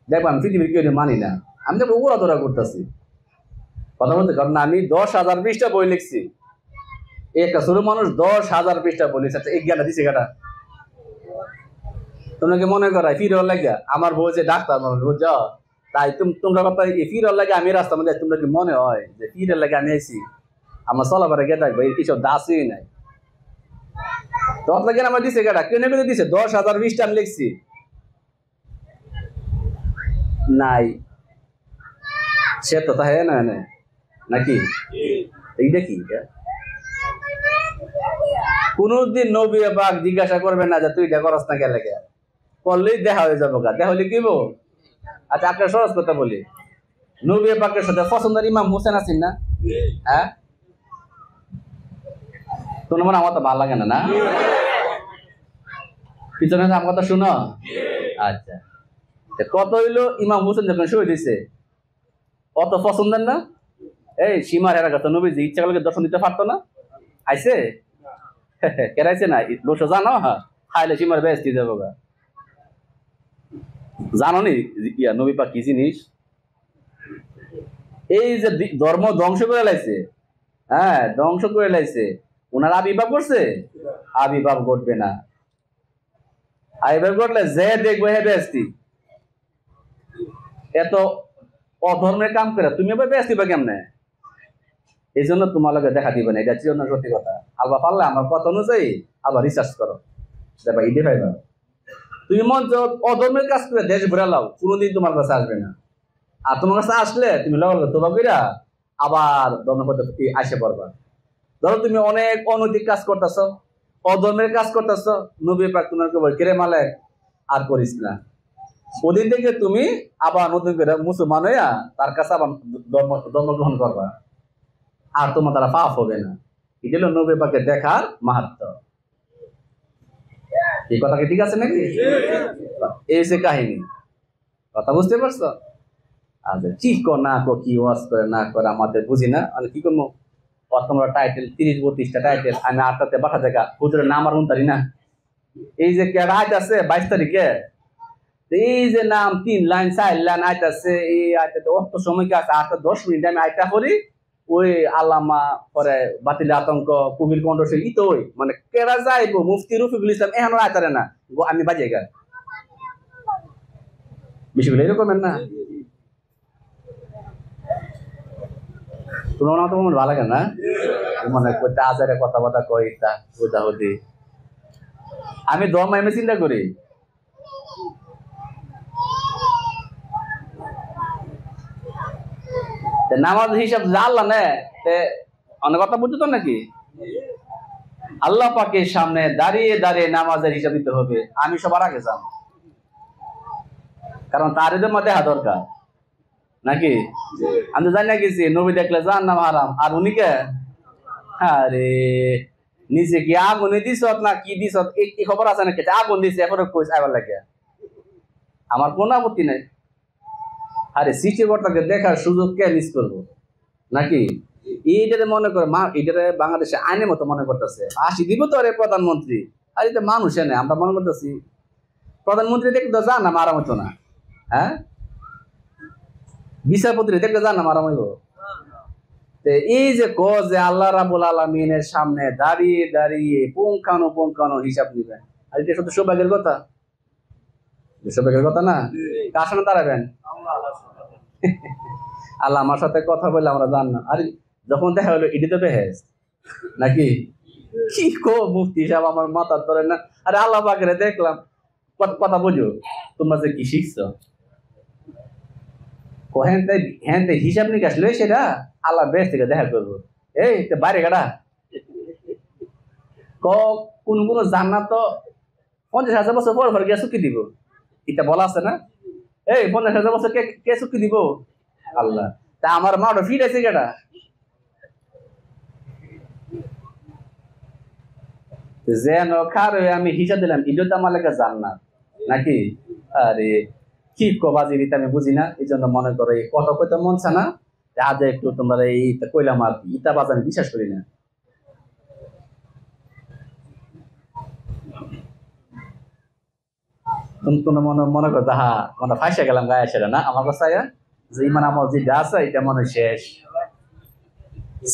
দেখবো আমি পৃথিবীর কেউ মানি না আমি দেখবো ওরা তোরা করতেছি কথা বলতে কারণ আমি 10,000 পৃষ্ঠা বই লিখছি একটা ছোট মানুষ 10,000 পৃষ্ঠা বই লিখছে এই জ্ঞানটা দিছে গাটা তোমরা কি মনে করাই ফিরে লাগে আমার বউ যে ডাক্তার মানুষ বুঝছো তাই তোমরা কথা ফিরে লাগে আমি রাস্তা মধ্যে তোমরা কি মনে হয় যে ফিরে লাগে আমি আইছি আমার চলাফারে গে থাকবে এইসব দাসই নাই দশ লাগে আমার দিছে গাটা কেন দিছে 10,000 পৃষ্ঠা আমি লিখছি নাই সে তো তাই না নাকি এইটা কি কোনদিন নবী পাক জিজ্ঞাসা করবে না যে তুই এটা করস না গেলে করলেই দেখা হয়ে যাবো গা দেখা হলে কি বল আচ্ছা আপনার সহজ কথা বলি নবী পাকের সাথে পছন্দের ইমাম হোসেন আছেন না হ্যাঁ তোমার মনে আমার তো ভালো লাগে না না পিছনে আমার কথা শুনো আচ্ছা কত হইলো ইমাম হোসেন যখন শহীদ হয়েছে অত পছন্দের না এই সীমার হেরা কথা নবীজি ইচ্ছা করলে দর্শন দিতে পারতো না আইছে কেরাইছে না দোষ জানো হ্যাঁ খাইলে সীমার বেস্তি যাবো গা জানো নি ইয়া নবী পাক কি জিনিস এই যে ধর্ম ধ্বংস করে লাইছে হ্যাঁ ধ্বংস করে লাইছে ওনার আবির্ভাব করছে আবির্ভাব ঘটবে না আবির্ভাব ঘটলে যে দেখবে হে বেস্তি এত অধর্মের কাম করে তুমি আবার ব্যস্ত দিবা কেমনে এই জন্য তোমাকে দেখা দিবে না এটা চিরন সত্যি কথা আবার পারলে আমার কথা অনুযায়ী আবার রিসার্চ করো দেখবা ইডে পাইবা তুমি মঞ্চ অধর্মের কাজ করে দেশ ঘুরে লাও কোনোদিন তোমার কাছে আসবে না আর তোমার কাছে আসলে তুমি লগা তোবা কইরা আবার ধর্মের পথে আসে পড়বা ধরো তুমি অনেক অনৈতিক কাজ করতেছ অধর্মের কাজ করতেছ নবী পাক তোমাকে বল কেরে মালিক আর করিস না ওদিন থেকে তুমি আবার নতুন করে মুসলমান হইয়া তার কাছে আবার ধর্ম গ্রহণ করবা আর তোমার তারা পাপ হবে না এটা হলো নবী পাকে দেখার মাহাত্ম এই কথা কি ঠিক আছে নাকি এই যে কাহিনী কথা বুঝতে পারছো আচ্ছা ঠিক না কি ওয়াজ করে না করে আমাদের বুঝি না মানে কি করবো তোমরা টাইটেল 30-32টা টাইটেল আমি 8টাতে বাসা থেকে হুজুরের নাম আর উনতারি না এই যে রাইট আছে 22 তারিখে এই যে নাম 3 লাইন 4 লাইন আইতাছে এই আইতাতে অত সময় কি আছে 8-10 মিনিট আমি আইতা করি ওই আল্লামা পরে বাতিল আতঙ্ক কুবিল কণ্ঠশীল ই তো ওই মানে কেরা যাইবো মুফতি রফিকুল ইসলাম এখন আইতারে না আমি বাজে গা বিষয়গুলো এরকমের না তোমার তো মনে ভালো লাগে না মানে কইতে আজারে কথাবার্তা কই তা হুদাহুদি আমি ধর্ম আমি চিন্তা করি নামাজ হিসাব জানলা না অনেক কথা বুঝতো তো নাকি আল্লাহ পাকের সামনে দাঁড়িয়ে দাঁড়িয়ে নামাজের হিসাব দিতে হবে আমি সবার আগে যান কারণ তার এদের মধ্যে দেখা দরকার নাকি? আমি তো জানি না গেছি নবী দেখলে জাহান্নাম হারাম, আর উনিকে আরে নিজে কি আগুনে দিস না কি দিস এই খবর আছে নাকি? আগুন দিছে এরপরে কইস আবার লাগে, আমার কোনো আপত্তি নাই। আরে সৃষ্টিকর্তাকে দেখার সুযোগ কে মিস করবো নাকি? এইটারে মনে করে এটারে বাংলাদেশে আইনের মতো মনে করতেছে, আসি দিব তো রে প্রধানমন্ত্রী। আর এটা মানুষ এনে আমরা মনে করতেছি প্রধানমন্ত্রী দেখতে তো জান না মারা হইতো না, হ্যাঁ? বিচারপতি দেখতে জান না মারা হইব? এই যে যে আল্লাহ রাব্বুল আলামিনের সামনে দাঁড়িয়ে দাঁড়িয়ে পুঙ্খানো হিসাব নিবেন, আর এটা শুধু সৌভাগ্যের কথা, সৌভাগ্যের কথা না। কার সামনে দাঁড়াবেন? আল্লাহ আমার সাথে কথা বলে আমরা জান না, আরে যখন দেখা হলো এটি তো বেহেস নাকি? কি কো মুফতি সাহেব আমার মাথার ধরে না। আরে আল্লাহ পাকের দেখলাম কথা বুঝো, তোমরা যে কি শিখছো হ্যাঁ হিসাব নিকাশ লই সেটা আল্লাহ বেশ থেকে দেখা করবো। এই বাইরে কাটা কোন জান্নাত তো 50,000 বছর পর গিয়ে চুক্তি দিব, এটা বলা আছে না? এই 50,000 বছর কে চুক্তি দিব? আল্লাহ। তা আমার মাটা ফিট আছে কেটা? যেন খারে আমি হিসাব দিলাম এটা তো আমার লেগে জান্নাত নাকি? আরে কি কবাজি দিতে আমি বুঝি না, এই জন্য মনে করো এই কথা কইতে মন চা না, আজ একটু তোমরা এই কইলাম আর কি, ইতা বাজ আমি বিশ্বাস করি না। তোমরা মনে করো হা মানে ফাঁসে গেলাম গায়ে সেটা না আমার কাছে, যে ইমান আমার যেটা আছে এটা মনে শেষ।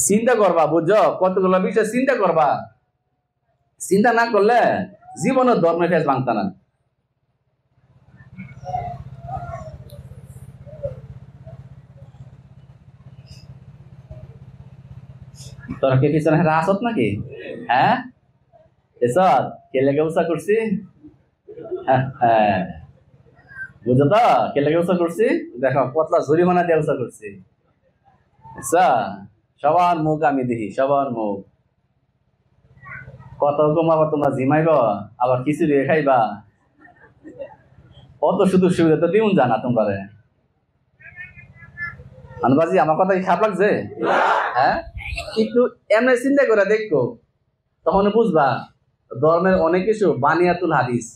চিন্তা করবা, বুঝছো? কতগুলো বিষয় চিন্তা করবা, চিন্তা না করলে জীবনের ধর্মের ফেস ভাঙতা না। তোরা কে পিছনে আসত নাকি? হ্যাঁ এসব কে লেগে উৎসাহ করছি? হ্যাঁ বুঝো তো কে লেগে উৎসাহ করছি? দেখো কতলা জরিমানা দিয়ে উৎসাহ করছি। সবার মুখ আমি দেখি, সবার মুখ। কত রকম আবার তোমরা জিমাইব, আবার কিছু রে খাইবা, কত শুধু সুবিধা তো দিউন জানা তোমরা। আনবাজি আমার কথা কি খারাপ লাগছে? হ্যাঁ একটু এমনি চিন্তা করে দেখো, তখন বুঝবা ধর্মের অনেক কিছু বানিয়াতুল হাদিস।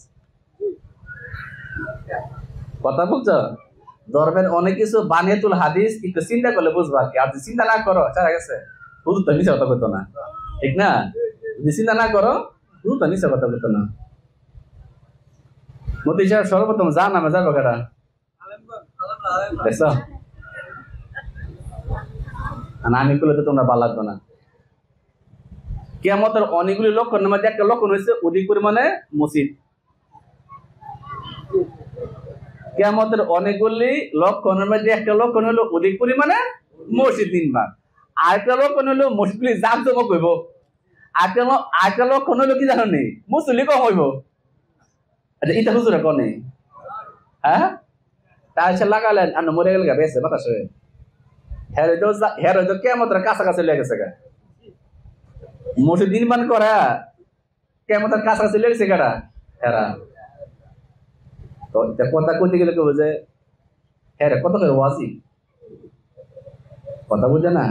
কথা বলছো? ধর্মের অনেক কিছু বানিয়াতুল হাদিস একটু চিন্তা করলে বুঝবা কি। আর যদি চিন্তা না করো সারা গেছে শুধু তো নিচে কথা বলতো না, ঠিক না? যদি চিন্তা না করো শুধু তো নিচে কথা বলতো না। মতি সাহেব সর্বপ্রথম যা নামে যাবো কেটা দেখছ, আমি করলে তো তোমরা ভালো লাগতো না। কিয়ামতের অনেকগুলি লক্ষণের মধ্যে একটা লক্ষণ হয়েছে অধিক পরিমাণে মসজিদ। কিয়ামতের অনেকগুলি লক্ষণের মধ্যে একটা লক্ষণ হলো অধিক পরিমাণে মসজিদ নির্মাণ। আরেকটা লক্ষণ হলো মসজিদগুলি জাঁকজমক হইব। আরেকটা লক্ষণ হলো কি জানো নি? মুসল্লি কম হইব। আচ্ছা এটা হুজুরা কনে, হ্যাঁ তার সে লাগালেন আর মরে গেল বেছে বাতাস হয়ে হের হয়তো কিয়ামতের কাছাকাছি লেগে গেছে গা। মসজিদ নির্মাণ করা কিয়ামতের কাছাকাছি লেগেছে কারা? হেরা। তো কথা কইতে গেলে কেউ যে হ্যাঁ কত করে ওয়াজি কথা বুঝে না।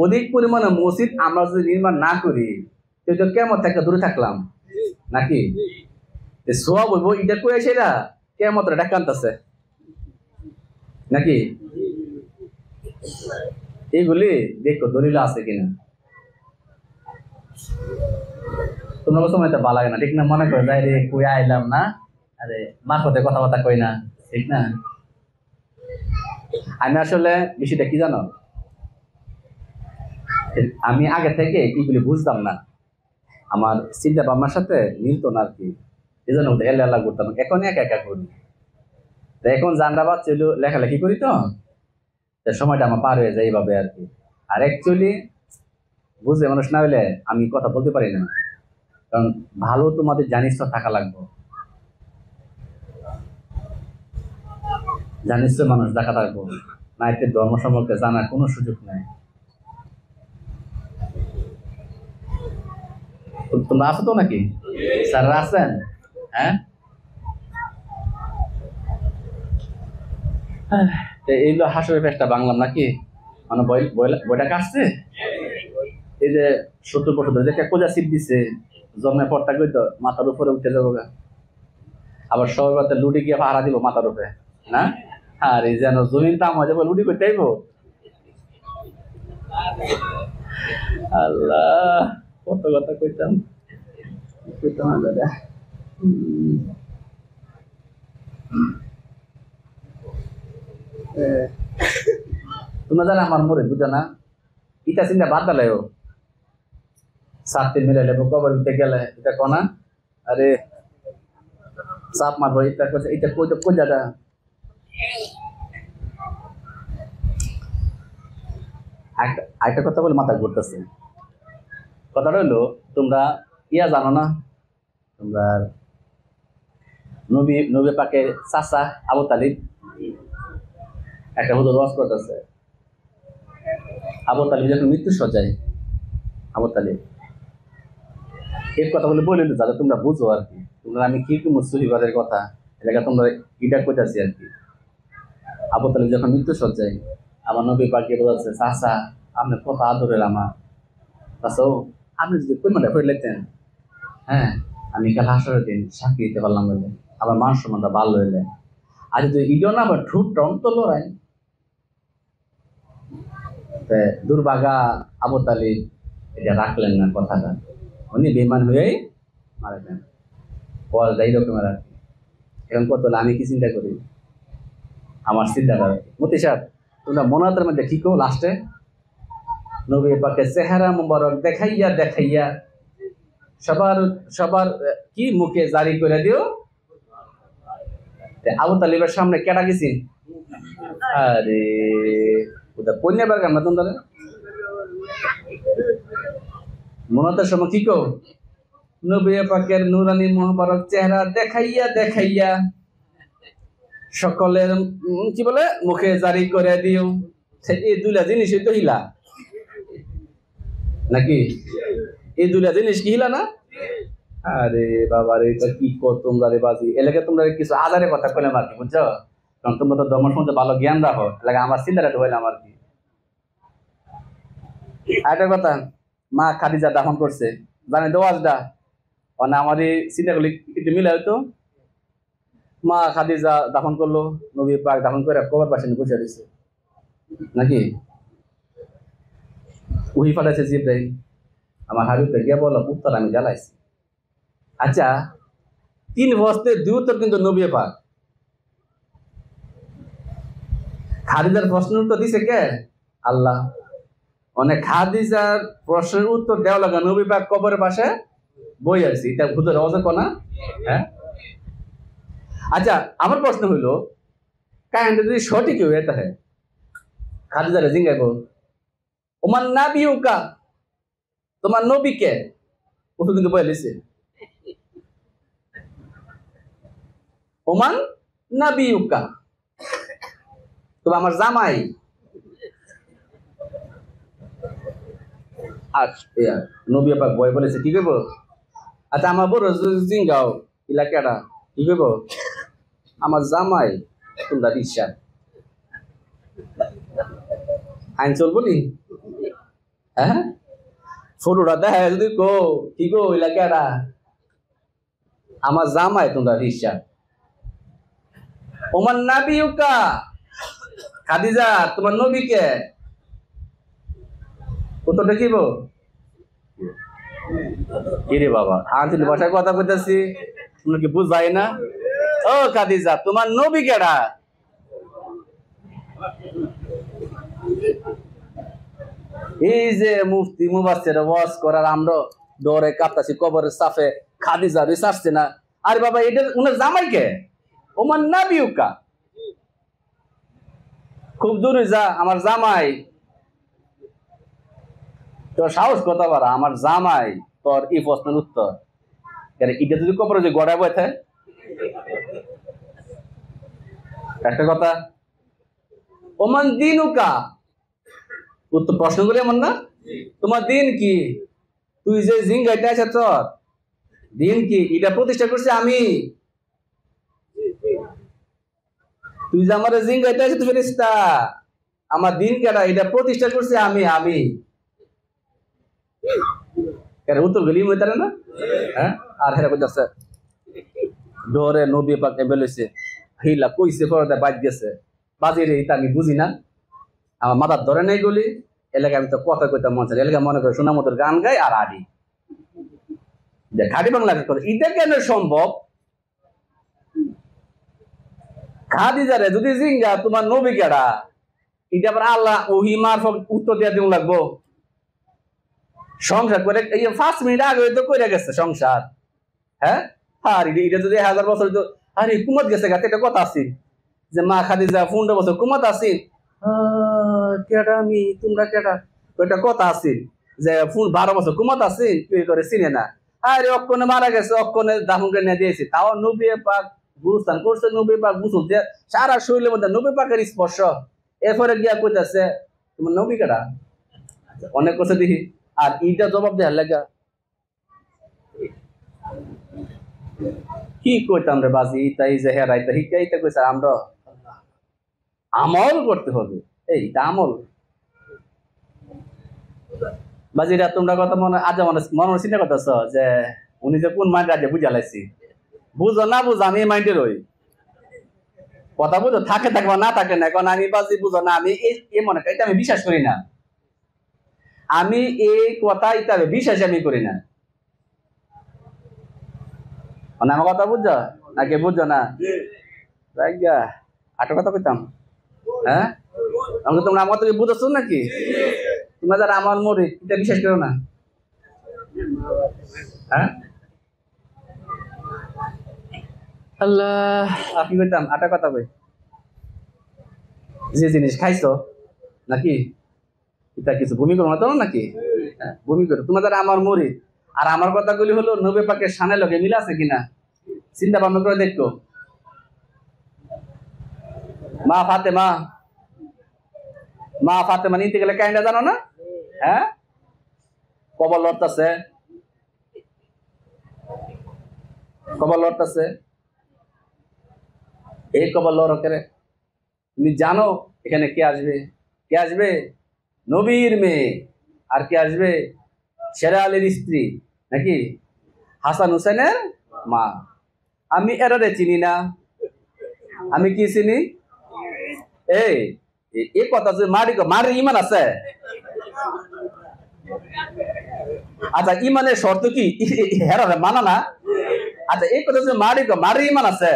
অধিক পরিমাণে মসজিদ আমরা যদি নির্মাণ না করি তো কেমন থেকে দূরে থাকলাম নাকি? সোয়া বলবো এটা কই সেটা কেমন ডাকান্ত আছে নাকি? এইগুলি দেখো দলিল আছে কিনা। তোমরা সময় তো ভালো লাগে না, ঠিক না? মনে করে যাই রে কই আইলাম না, আরে মারফতে কথাবার্তা কই না, ঠিক না? আমি আসলে বিষয়টা কি জানো, আমি আগে থেকে এগুলি বুঝতাম না, আমার চিন্তা ভাবনার সাথে মিলতো না আর কি। এই জন্য এল্লা করতাম, এখন একা একা করি। এখন জানরা বাচ্চা লেখালেখি করি তো সময়টা আমার পার হয়ে যায় এইভাবে আর কি। আর অ্যাকচুয়ালি বুঝে মানুষ না হইলে আমি কথা বলতে পারি না, কারণ ভালো তোমাদের জানিস তো থাকা লাগবে, জানিস তো মানুষ দেখা থাকবো না, এতে ধর্ম সম্পর্কে জানার কোনো সুযোগ নাই। তোমরা আছো তো নাকি? স্যাররা আছেন? হ্যাঁ এইগুলো হাসরের পেশটা বাংলাম নাকি, মানে বইটা কাটছে। এই যে 70 বছর ধরে যে কোজা সিপ দিছে, জন্মের পর থাকবে তো মাথার উপরে উঠে যাবো গা, আবার সবাই বাতে লুডি গিয়ে পাহারা দিব মাথার উপরে না। আর এই যেন জমিন দাম হয়ে যাবো, লুডি করতে আইবো। আল্লাহ, কত কথা কইতাম কইতাম দাদা। তোমরা জানা আমার মরে বুঝো না, ইটা চিন্তা বাদ দালাইও সাতটি মিলে লেবো কবর দিতে গেলে এটা কনা, আরে চাপ মারবো এটা করছে, এটা কোন জায়গা। একটা কথা বলে মাথা ঘুরতেছে, কথাটা হইলো তোমরা ইয়া জানো না, তোমরা নবী পাকের চাচা আবু তালিব, একটা হুজুর ওয়াজ করতেছে, আবু তালিব যখন মৃত্যু সজ্জায়, আবু তালিব এর কথা বলে বলিল যাতে তোমরা বুঝো আর কি, তোমরা আমি কি মুসলিবাদের কথা এটা তোমরা ইটা কইতাছি আর কি। আবু তালিব যখন মৃত্যু সজ্জায়, আমার নবী পাকে বলছে, চাচা আপনি কত আদরের আমার চাচা, আপনি যদি কোন মাঠে ফেলে লেতেন, হ্যাঁ আমি কাল হাসরের দিন সাক্ষী দিতে পারলাম বলে আমার মান সম্মানটা ভালো হইলে, আর যদি ইডিও না আবার ঠুটটা অন্ত লড়াই, দুর্ভাগা আবু তালিব এটা রাখলেন না কথাটা, উনি বেমান হয়েই মারা যান। বল যাই রকমের আর কি। এখন কত আমি কি চিন্তা করি, আমার চিন্তাটা মতি সাহেব তোমরা মনাতের মধ্যে কি কো লাস্টে, নবী পাকের চেহারা মুবারক দেখাইয়া দেখাইয়া সবার সবার কি মুখে জারি করে দিও। আবু তালিবের সামনে কেটা গেছি, আরে ওটা কন্যা বার কান্না তোমরা মনাতের সময় কি কো, নবী পাকের নুরানি মুবারক চেহারা দেখাইয়া দেখাইয়া সকলের কি বলে মুখে জারি করে দিও। এই দুইটা জিনিসই তো হিলা নাকি, এই দুইটা জিনিস কি হিলা না। আরে বাবা রে, এটা কি কর তোমরা রে বাজি, এলাকা তোমরা কিছু আজারে কথা কইলাম আর কি, বুঝছো, কারণ তোমরা তো ধর্ম সম্বন্ধে ভালো জ্ঞান রাখো, এলাকা আমার চিন্তাটা হইলাম আর কি। একটা কথা, মা খাদিজা দাফন করছে জানে দোয়াজটা, মানে আমার এই চিন্তাগুলি একটু মিলে হয়তো, মা খাদিজা দাফন করলো, নবী পাক দাফন করে কবর পাশে বসে দিচ্ছে নাকি, উহি ফাটাইছে জিব্রাইল, আমার হাবিবকে গিয়ে বললো উত্তর আমি জ্বালাইছি। আচ্ছা 3 বছরের 2 উত্তর কিন্তু নবী পাক, খাদিজার প্রশ্নের উত্তর দিছে কে, আল্লাহ। মানে খাদিজার প্রশ্নের উত্তর দেওয়া লাগা নবী পাক কবরের পাশে বই আছে, এটা ভূতের অজক না। হ্যাঁ আচ্ছা আমার প্রশ্ন হইলো, কাহিনীটা যদি সঠিক হয়ে থাকে, খাদিজারে জিঙ্গাইব ওমান নাবিউকা, তোমার নবীকে, ও কিন্তু বলে দিছে ওমান নাবিউকা, তবে আমার জামাই। আর নবী পাক বয় বলেছে কি করবো, আচ্ছা আমার বড় জিঙ্গাও এলাকাটা কি করবো, আমার জামাই তোমরা রিক্সা আইন চলবো নি, হ্যাঁ ফটোটা দেখা যদি গো কি গো এলাকাটা আমার জামাই তোমরা রিক্সা, ওমান নাবিউকা খাদিজা তোমার নবীকে, উত্তরটা কি বো, কিরে বাবা আঞ্চলিক ভাষায় কথা বলতেছি তোমরা কি বুঝাই না, ও খাদিজা তোমার নবী কেডা। এই যে মুফতি মুবাসসির ওয়াজ করার আমরা ডরে কাঁপতাছি কবরের সাফে, খাদিজা রিসার্চছে না, আরে বাবা এটা উনার জামাই কে, ওমান নাবিউকা, খুব দূরে যা আমার জামাই, তোর সাহস কথা বলা আমার জামাই, তোর এই প্রশ্নের উত্তর এটা যদি কবরে যে গড়ায় বই থাকে একটা কথা, ওমান দিনুকা, উত্তর প্রশ্নগুলি এমন না, তোমার দিন কি, তুই যে জিঙ্গাইতে আছে তোর দিন কি, এটা প্রতিষ্ঠা করছি আমি, তুই যে আমার জিঙ্গাইতে আছে তুই ফেরিস্তা, আমার দিন কেটা এটা প্রতিষ্ঠা করছে আমি কেন উত্তর গেলি মইতারে না। হ্যাঁ আর হেরা কইতাছে ডরে নবী পাক এবেলেছে হিলা কইছে পরে বাজ গেছে বাজি রে এটা আমি বুঝি না, আমার মাথার ধরে নাই গলি এলাকা আমি তো কথা কইতাম মন চাই এলাকা মনে করে শোনা মতোর গান গাই আর আডি যে খাঁটি বাংলা করে এটা কেন সম্ভব। খাদিজারে যদি জিঙ্গা তোমার নবী কেডা এটা আবার আল্লাহ ওহি মারফত উত্তর দিয়া দিন লাগবো। সংসার করে এই 5 মিনিট আগে তো কইরা গেছে সংসার। হ্যাঁ আর এটা যদি 1000 বছর তো আরে কুমত গেছে গাতে একটা কথা আছে যে মা খাদিজা 15 বছর কুমত আছে কেডা আমি তোমরা কেডা ওইটা কথা আছে যে 12 বছর কুমত আছে তুই করে চিনে না। আরে অক্ষণে মারা গেছে অক্ষণে দাফন করে নিয়ে দিয়েছি তাও নবী পাক গুরুস্থান করছে নবী পাক গুসল দিয়ে সারা শরীরের মধ্যে নবী পাকের স্পর্শ। এরপরে গিয়া কইতাছে তোমার নবী কেডা অনেক কথা দেখি আর এইটা জবাব দেওয়ার লাগা কি কইতাম রে বাজি তাই যে হেরাইতে হিকাইতে কইছে আমরা আমল করতে হবে এইটা আমল। বাজিরা তোমরা কথা মনে আজ মনে চিন্তা করতেছ যে উনি যে কোন মাইন্ড আজ বুঝা লাইছি বুঝো না বুঝো আমি মাইন্ডের হই কথা বুঝো থাকে থাকবা না থাকে না এখন আমি বাজি বুঝো না আমি এই মনে এটা আমি বিশ্বাস করি না, আমি এই কথা এটা বিশ্বাস আমি করি না। মানে আমার কথা বুঝছো নাকি বুঝছো না আটো কথা কইতাম। হ্যাঁ আমাকে তোমরা আমার থেকে বুঝেছো নাকি তোমরা যারা আমার মরে এটা বিশ্বাস করো না। হ্যাঁ আল্লাহ আপনি কইতাম আটা কথা কই যে জিনিস খাইছো নাকি এটা কিছু ভূমি করো না তো নাকি ভূমি করো তোমরা যারা আমার মরি আর আমার কথাগুলি হলো নবী পাকের শানের লগে মিল আছে কিনা চিন্তা ভাবনা করে দেখো। মা ফাতেমা নিতে গেলে কাহিনীটা জানো না। হ্যাঁ কবর লড়তাছে এই কবর লড় করে তুমি জানো এখানে কে আসবে নবীর মেয়ে আর কে আসবে শের আলীর স্ত্রী নাকি হাসান হুসেনের মা। আমি এরারে চিনি না, আমি কি চিনি এই কথা যে মার ইমান আছে। আচ্ছা ইমানের শর্ত কি হেরারে মানা না। আচ্ছা এই কথা যে মার ইমান আছে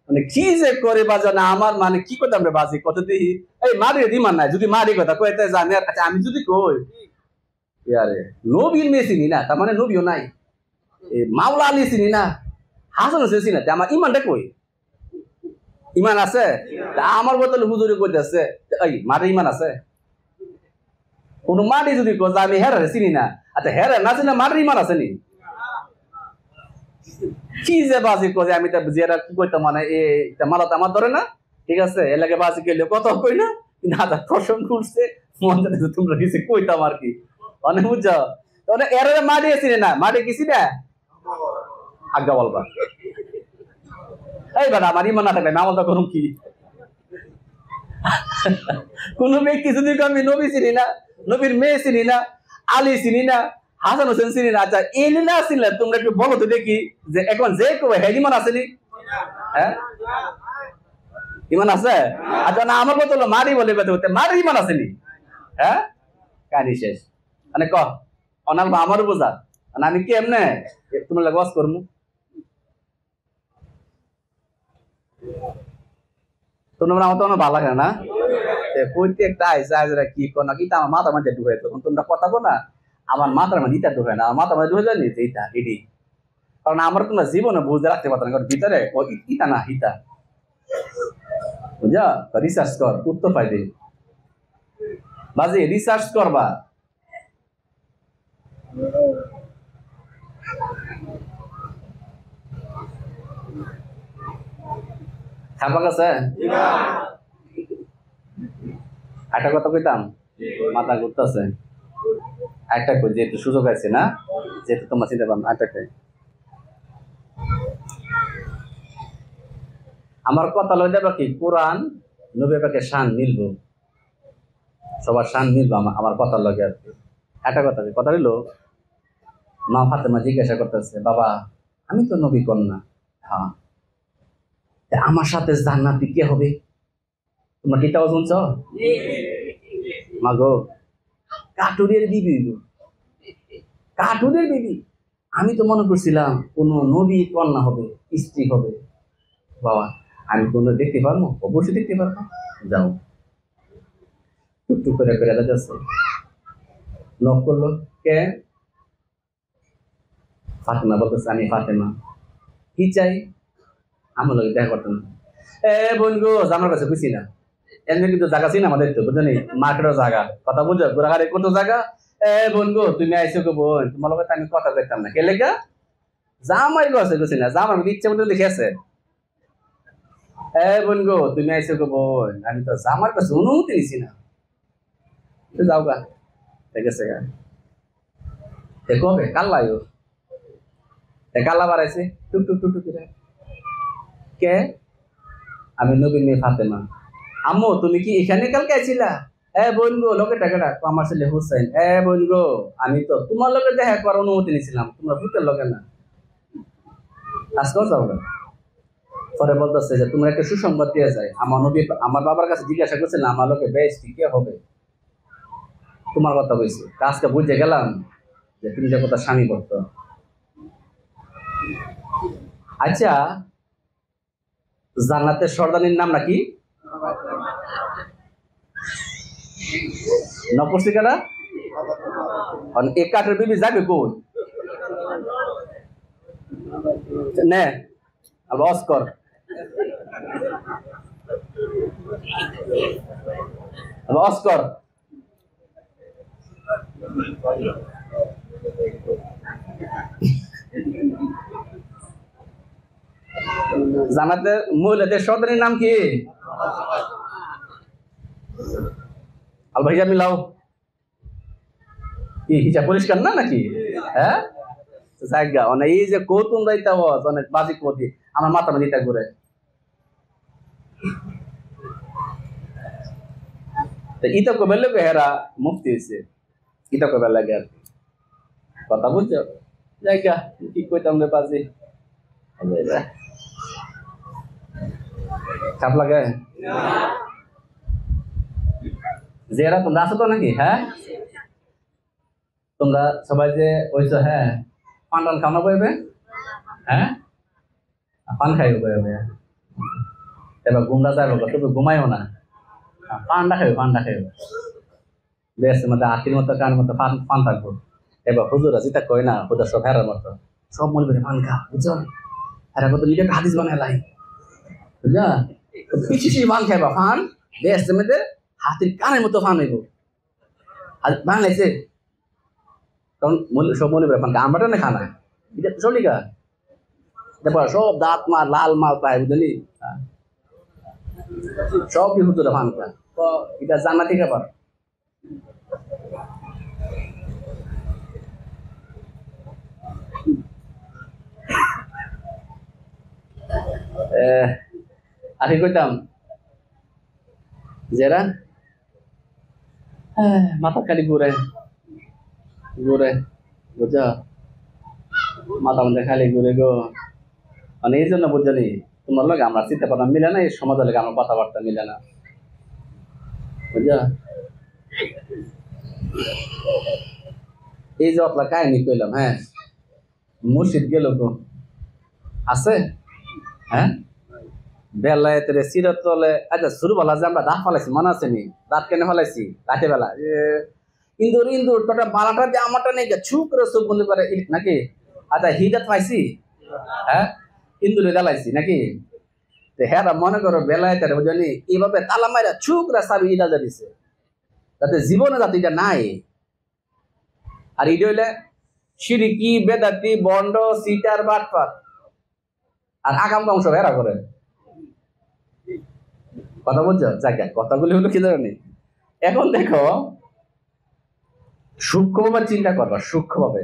মানে কি যে করে বাজা না আমার মানে কি করতাম রে বাজি কত দিই এই মারিয়ে ইমান নাই যদি মারি কথা কইতে জানি। আচ্ছা আমি যদি কই ইয়ারে নবীর মেয়ে চিনি না তার মানে নবীও নাই মাওলা আলী চিনি না হাসান হোসেন চিনি না আমার ইমানটা কই ইমান আছে আমার বদলে হুজুরে কইতেছে এই মারে ইমান আছে কোন মাটি যদি কই আমি হেরারে চিনি না। আচ্ছা হেরা না চিনি মারে ইমান আছে নি কি যে বাজি কই আমি তা যেটা কি কইতাম মানে এটা মালা তো আমার ধরে না ঠিক আছে এলাকে বাজি গেলে কত কই না কিন্তু আদা প্রশ্ন করছে মন জানে তোমরা কিছু কইতাম আর কি অনেক বুঝছো তাহলে এর মাটি চিনি না মাটি কিছু না আজ্ঞা বলবা এই বেটা আমার ইমান না থাকলে আমলটা করুম কি কোন ব্যক্তি যদি আমি নবী চিনি না নবীর মেয়ে চিনি না আলী চিনি না হাসান হোসেন চিনি না। আচ্ছা এই না চিনলে তোমরা একটু বলো তো দেখি যে এখন যে কেউ হ্যাঁ ইমান আসেনি। হ্যাঁ ইমান আছে। আচ্ছা না আমার বলতো মারি বলে মারি ইমান আসেনি। হ্যাঁ কাহিনী শেষ মানে ক অনাল আমারও বোঝা আমি কি এমনে তোমার লাগে ওয়াজ করবো তোমরা আমার তো ভালো লাগে না কইতে একটা আইসা কি কো না কিন্তু আমার মাথা মাঝে ঢুকে তখন তোমরা কথা কো না আমার মাথার মানে ইটা ঢুকে না আমার মাথা মাঝে ঢুকে যায়নি এইটা এটি কারণ আমার তোমরা জীবনে বুঝতে রাখতে পারতো না কারণ ভিতরে ও ইটা না হিতা বুঝা রিসার্চ কর উত্তর পাইবে বাজে রিসার্চ করবা খাবার কাছে একটা কথা কইতাম মাথা ঘুরতেছে একটা কই যেহেতু সুযোগ আছে না যেহেতু তোমার চিন্তা ভাবনা একটা কই আমার কথা লই দেবা কি কোরআন নবী পাকে শান মিলবো, সবার শান মিলবো আমার কথার লগে আর কি। একটা কথা হইল, মা ফাতেমা জিজ্ঞাসা করতেছে, বাবা আমি তো নবী কন্যা, হ্যাঁ আমার সাথে জান্নাতি কে হবে? তোমরা কি তাও শুনছ? মা গো, কাটুরের বিবি গো, কাটুরের বিবি। আমি তো মনে করছিলাম কোন নবী কন্যা হবে, স্ত্রী হবে। বাবা আমি কোনো দেখতে পারবো? অবশ্যই দেখতে পারবো। যাও, টুকটুক করে করে যাচ্ছে, নক করলো, কে? ফাতেমা বলতেছে, আমি ফাতেমা। কি চাই? আমার লোক দেখা করতেন। বোন গো, আমার কাছে বুঝছি না, এমনি কিন্তু জায়গা ছিল আমাদের তো, বুঝলি মার্কেটের জায়গা, কথা বুঝো, ঘোরাঘাড়ি কত জায়গা। বোন গো তুমি আইসো গো বোন, তোমার লোক আমি কথা কইতাম না, কে লেগা? জামাই গো আছে বুঝছি না, জামার মধ্যে ইচ্ছে মতো লিখে আছে। বোন গো তুমি আইসো গো বোন, আমি তো জামার কাছে অনুমতি নিছি না। যাও গা, ঠিক আছে গা। কবে? কাল্লাইও কাল্লা বাড়াইছে, টুকটুক টুকটুক করে। কে? আমি নবীন মেয়ে ফাতেমা। আম্মু তুমি কি এখানে কালকে আইছিলা? বোন গো, লোকে টাকাটা আমার ছেলে হুসাইন। বোন গো, আমি তো তোমার লোকে দেখা করার অনুমতি নিয়েছিলাম, তোমরা ভূতের লোকে না। আজকেও যাও গা। পরে বলতেছে যে তোমার একটা সুসংবাদ দিয়ে যায়, আমার নবী আমার বাবার কাছে জিজ্ঞাসা করছিলাম আমার লোকে বেশ কে হবে, তোমার কথা বলছি, আজকে বুঝে গেলাম যে তুমি যে কথা স্বামী করতো। আচ্ছা, জান্নাতের সর্দানির নাম নাকি? নপুষ্টিকারা এক কাঠের বিবি যাবে কই? নে আবার অস্কর অস্কর জান্নাতের মহিলাদের সর্দানির নাম কি? আল ভাইয়া মিলাও, কি হিসাব পরিষ্কার না নাকি? হ্যাঁ জায়গা অনেক, এই যে কৌতুম দায়িত্ব অনেক বাজি কতি আমার মাথা মাথা ঘুরে। ইতা কবে লোক হেরা মুফতি হয়েছে, ইতা কবে লাগে আর কথা বুঝছো? জায়গা কি কইতাম রে বাজি, খারাপ লাগে যেরা তোমরা আছো তো নাকি? হ্যাঁ তোমরা সবাই যে ওইছো, হ্যাঁ পান টান খাওয়া বইবে, হ্যাঁ পান খাইবে বইবে, এবার ঘুমরা যাবে, তুমি ঘুমাইও না, পান্ডা খাইবে, পান্ডা খাইবে বেশ, মধ্যে আখির মতো কানের মতো পান থাকবো। এবার হুজুরা যেটা কয় না, হুজুর সব হেরার মতো সব মনে পান খা, বুঝছো? হেরা কত নিজের হাদিস বানায় লাই, বুঝা পিছিয়ে পান খাইবা, ফান বেশ মধ্যে হাতির কানের মতো ফান হইব। আর বাংলাইছে কারণ সব মনে করে ফান আমরা না খানা, এটা চলিকা দেখো সব দাঁত মার লাল মাল পায়, বুঝলি সব হুজুরা ফান খা, তো এটা জান্নাতি খাবার। আর কি কইতাম, যেরা মাথা খালি ঘুরে ঘুরে, বুঝা মাথা মধ্যে খালি ঘুরে গো, মানে এই জন্য বুঝলি তোমার লোক আমরা চিন্তা ভাবনা মিলে না, এই সমাজের লোক আমার কথাবার্তা মিলে না, বুঝা? এই যে আপনার কাহিনী কইলাম, হ্যাঁ মুর্শিদ গেল গো আছে, হ্যাঁ বেলায়েতের সিরত তলে। আচ্ছা শুরুবেলা যে আমরা দাঁত ফালাইছি মনে আছে নি? দাঁত কেন ফালাইছি রাতে বেলা? ইন্দুর ইন্দুর তোটা বালাটা দিয়ে আমারটা নেই ছু করে চোখ বন্ধ করে নাকি? আচ্ছা হিদাত পাইছি, হ্যাঁ ইন্দুরে জ্বালাইছি নাকি? হ্যাঁ মনে করো বেলায়েতের বুঝলি এইভাবে তালা মাইরা ছু করে চাবি ইটা দিছে, যাতে জীবনে যাতে এটা নাই। আর ইটা হইলে সিরিকি বেদাতি বন্ড সিটার বাটপাত আর আগাম বংশ হেরা করে, কথা বলছো? জায়গা কথাগুলি হলো কি জানি। এখন দেখো সূক্ষ্মভাবে চিন্তা করবা, সূক্ষ্মভাবে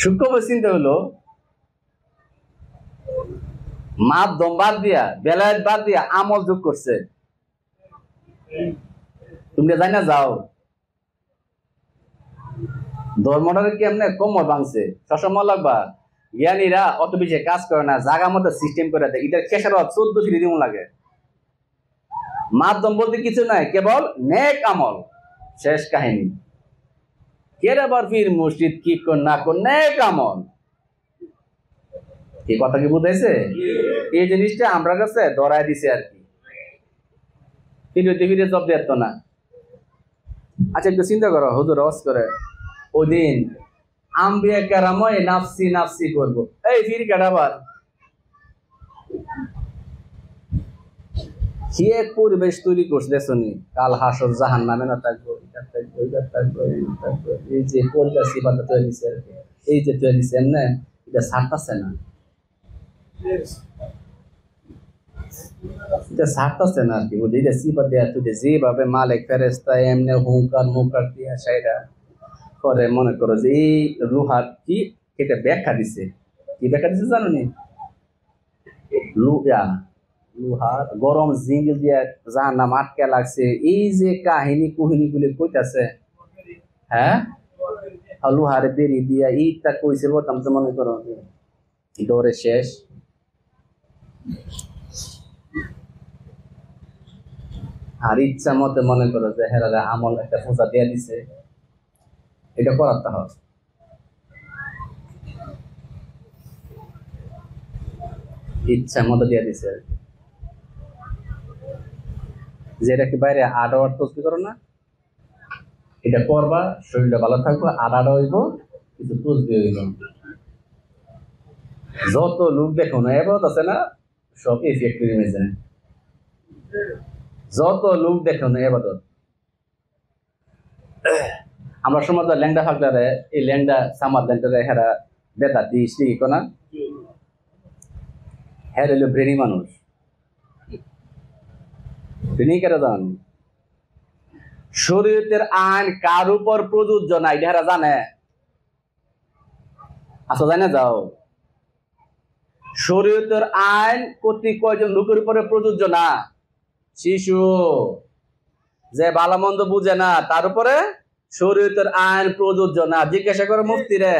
সূক্ষ্মভাবে চিন্তা হলো মাধ্যম বাদ দিয়া বেলায়েত বাদ দিয়া আমল যোগ করছে। তুমি জানি না যাও ধর্মটাকে কেমনে কোমর ভাঙছে, সবসময় লাগবা জ্ঞানীরা অত বেশি কাজ করে না, জায়গা মতো সিস্টেম করে দেয়। এটা কেসার 14 ফিরি দিন লাগে। মাধ্যম বলতে কিছু নাই, কেবল নেক আমল, শেষ কাহিনী। কেরাবার ফির মসজিদ কি কর না কর, নেক আমল। এই কথা কি বুঝাইছে? এই জিনিসটা আমরা কাছে ধরাই দিছে আর কি, ফিরে ফিরে জব দিত না। আচ্ছা একটু চিন্তা করো, হুজুর রস করে ওই দিন আম্বিয়া কেরাময় নাফসি নাফসি করবো, এই ফির কেডাবার কি এক পরিবেশ তৈরি করছে দেখনি। কাল হাসর জাহান নামে না থাকবো, এটা থাকবো, এটা থাকবো, এটা থাকবো। এই যে পরিবেশ সিবাটা তৈরি দিচ্ছে আর কি, এই যে তৈরি দিচ্ছে এমনি, এটা ছাড়তাছে না, এটা ছাড়তাছে না আর কি। বুঝলি এটা সিবা দেয়া তুই যেভাবে মালিক ফেরেস্তা এমনি হুঙ্কার মুঙ্কার দিয়া সেটা করে, মনে করো যে এই লোহার কি এটা ব্যাখ্যা দিছে। কি ব্যাখ্যা দিছে জানো নি? লোহার গরম জিঙ্গল দিয়া যার নাম আটকে লাগছে, এই যে কাহিনী কুহিনী গুলি কইতাছে, হ্যাঁ লোহার বেরি দিয়া এইটা কইছে, বলতাম তো মনে করো দৌড়ে শেষ। আর ইচ্ছা মতে মনে করো যে হেরারে আমল একটা পূজা দিয়া দিছে, এটা করাতে হবে। ইচ্ছা মতো দিয়া দিছে আর কি, যেটা কি বাইরে আড় তসবি করো না, এটা করবা, শরীরটা ভালো থাকবো, আড়াড় হইব, কিছু তসবি হইব। যত লোক দেখো না এবার আছে না, সব এফেক্ট নেমে যায়। যত লোক দেখো না এবাদত, আমরা সমাজ ল্যাংডা ফাঁকলারে এই ল্যাংডা সামাদ ল্যাংডারে হেরা বেতা দিস কি না, হ্যাঁ হইল ব্রেনি মানুষ। ব্রেনি কেন জান? শরীয়তের আইন কার উপর প্রযোজ্য না এটা হেরা জানে? আচ্ছা জানে যাও, শরীয়তের আইন প্রতি কয়জন লোকের উপরে প্রযোজ্য না? শিশু যে ভালো মন্দ বুঝে না তার উপরে শরীয়তের আইন প্রযোজ্য না। জিজ্ঞাসা করো মুফতি রে।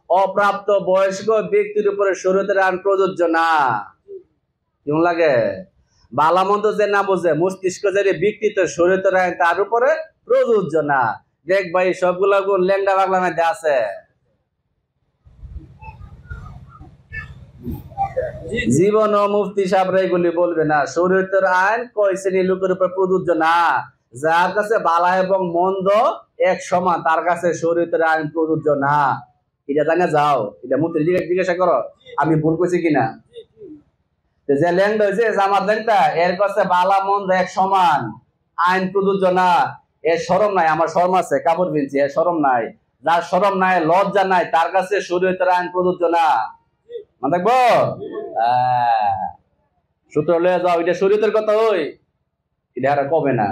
অপ্রাপ্ত বয়স্ক ব্যক্তির উপরে শরীয়তের আইন প্রযোজ্য না। কেমন লাগে? ভালো মন্দ যে না বোঝে, মস্তিষ্ক যে বিকৃত, শরীয়তের আইন তার উপরে প্রযোজ্য না। দেখ ভাই সবগুলা গুণ ল্যাংডা বাংলা মধ্যে আছে। জীবন ও মুফতি সাহেবরা এগুলি বলবে না শরীয়তের আইন কয় শ্রেণীর লোকের উপর প্রযোজ্য না। যার কাছে ভালো এবং মন্দ এক সমান তার কাছে শরীয়তের আইন প্রযোজ্য না। এটা জানা যাও, এটা মুফতি জিজ্ঞাসা করো আমি ভুল করছি কিনা। যে ল্যাংড হয়েছে জামাত ল্যাংটা, এর কাছে ভালো মন্দ এক সমান, আইন প্রযোজ্য না। এর শরম নাই, আমার শরম আছে, কাপড় বিনছি, এর শরম নাই। যার শরম নাই, লজ্জা নাই, তার কাছে শরীয়তের আইন প্রযোজ্য না। মনে থাকবো? সূত্র লয়ে যাও, এটা শরীয়তের কথা, ওই এটা আর কবে না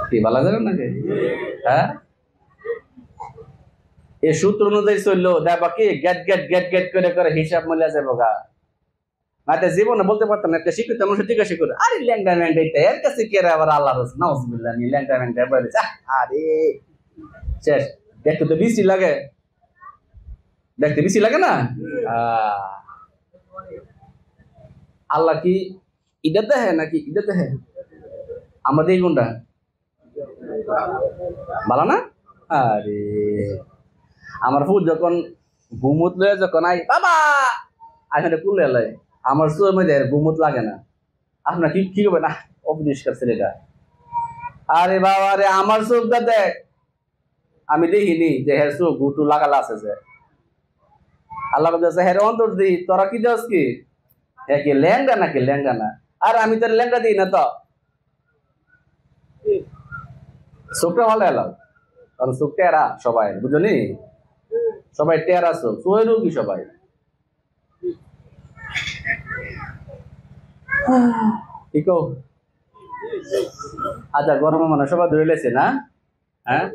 কি বলা যাবে নাকি? হ্যাঁ এই সূত্র অনুযায়ী চললো, দেখবা কি গেট গেট গেট গেট করে করে হিসাব মূল্য যাবো গা। মাতে জীবনে বলতে পারতাম না, একটা শিক্ষিত মানুষ জিজ্ঞাসা করে, আরে ল্যাংডা ম্যাংডা এটা এর কাছে কে আবার আল্লাহ রস নাউজুবিল্লাহ নি ল্যাংডা ম্যাংডা বলে, আরে শেষ। দেখতে তো বৃষ্টি লাগে, দেখতে বেশি লাগে না? আল্লাহ কি ইদাতে হ্যাঁ নাকি ইদাতে হ্যাঁ? আমরা দেখি কোনটা ভালো না? আরে আমার ফুল যখন ঘুমুত লয়ে যখন আই বাবা এখানে কুলে এলাই, আমার চোর মধ্যে ঘুমুত লাগে না। আপনার কি কি করবে না অপরিষ্কার ছেলেটা। আরে বাবা রে আমার চোখটা দেখ, আমি দেখিনি যে হ্যাঁ চোখ গুটু লাগালা আছে যে। আল্লাহ বলতেছে হ্যাঁ অন্তর দিই, তোরা কি দেস কি? হ্যাঁ কি ল্যাংডা নাকি ল্যাংডা না? আর আমি তোর ল্যাংডা দিই না তো, চোখটা ভালো এলাম, কারণ চোখ টেরা সবাই, বুঝলি? সবাই টেরা চোখ, চোখের রোগী সবাই। ঠিক আচ্ছা গরম মানে সবাই ধরে লেছে না? হ্যাঁ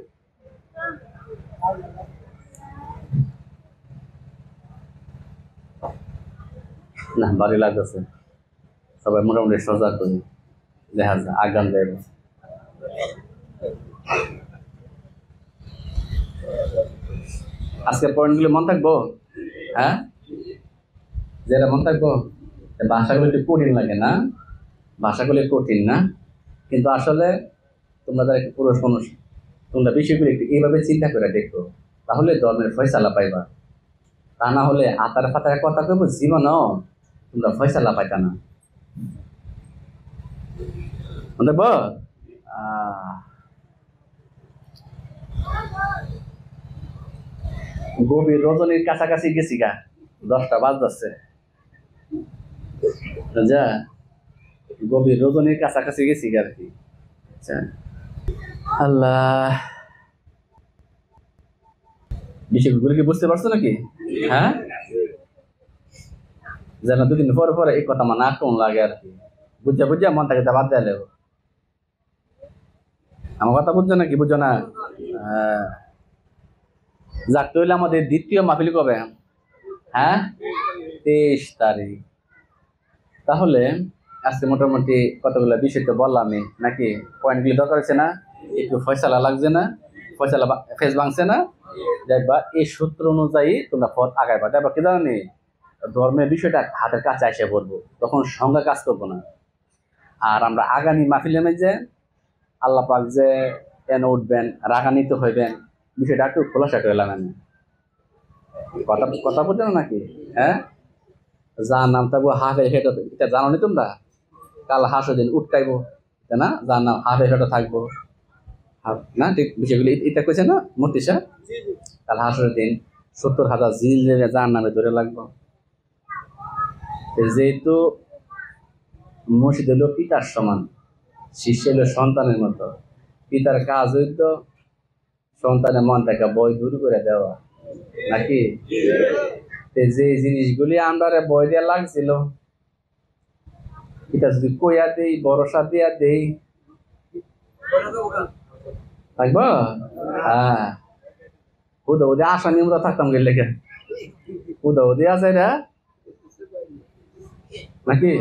না ভারী লাগতেছে, সবাই মোটামুটি সজাগ করি, দেখা যায় আগাম দেয়। আজকের পয়েন্টগুলো মন থাকবো? হ্যাঁ, যেটা মন থাকবো। ভাষাগুলো একটু কঠিন লাগে না? ভাষাগুলো কঠিন না, কিন্তু আসলে তোমরা যারা একটু পুরুষ মানুষ, তোমরা বিষয়গুলো একটু এইভাবে চিন্তা করে দেখো, তাহলে ধর্মের ফয়সালা পাইবা। তা না হলে আতার ফাতার কথা কইব জীবনও তোমরা ফয়সালা পাইতা না। দেখবো গভীর রজনীর কাছাকাছি গেছি গা, 10টা বাজছে। যা গভীর রজনীর কাছাকাছি গেছি গা আর কি। আচ্ছা, আল্লাহ, বিষয়গুলো কি বুঝতে পারছো নাকি? হ্যাঁ, যেন দুদিন পরে পরে এই কথা মানে আটকন লাগে আর কি, বুঝা বুঝা মন থেকে বাদ দেওয়া লেব। আমার কথা বুঝছো নাকি? বুঝছো না? যাক, তো হইলে আমাদের দ্বিতীয় মাহফিল কবে? হ্যাঁ, 23 তারিখ। তাহলে আজকে মোটামুটি কতগুলো বিষয় তো বললামই নাকি? পয়েন্টগুলি দরকার হচ্ছে না? একটু ফয়সালা লাগছে না? ফয়সালা ফেস ভাঙছে না? দেখবা এই সূত্র অনুযায়ী তোমরা পথ আগাইবা। দেখবা কি জানি, ধর্মের বিষয়টা হাতের কাছে এসে পড়বো, তখন সংজ্ঞা কাজ করবো না। আর আমরা আগামী মাহফিলে যে আল্লাহ পাক যে কেন উঠবেন, রাগান্বিত হইবেন, বিষয়টা একটু খোলাসা করে এলাম। কথা কথা বুঝছো নাকি? হ্যাঁ, যার নাম থাকবো হাফেজ হেড, এটা জানো নি তোমরা? কাল হাসের দিন উঠকাইব, তাই না? যার নাম হাফেজ হেড থাকবো না, ঠিক বিষয়গুলি এটা কইছে না মূর্তি সাহেব? কাল হাসের দিন 70,000 জিল যার নামে ধরে লাগবো। যেহেতু মসজিদ হলো পিতার সমান, শিষ্য হলো সন্তানের মতো, পিতার কাজ হইতো সন্তানের মন থেকে বই দূর করে দেওয়া নাকি? যে জিনিসগুলি আমরা বই দেওয়া লাগছিল, এটা যদি কইয়া দেই, ভরসা দিয়া দেই, থাকবো? হ্যাঁ, উদা উদে আশা নিয়ে আমরা থাকতাম গেলে উদা উদে আছে এটা নাকি?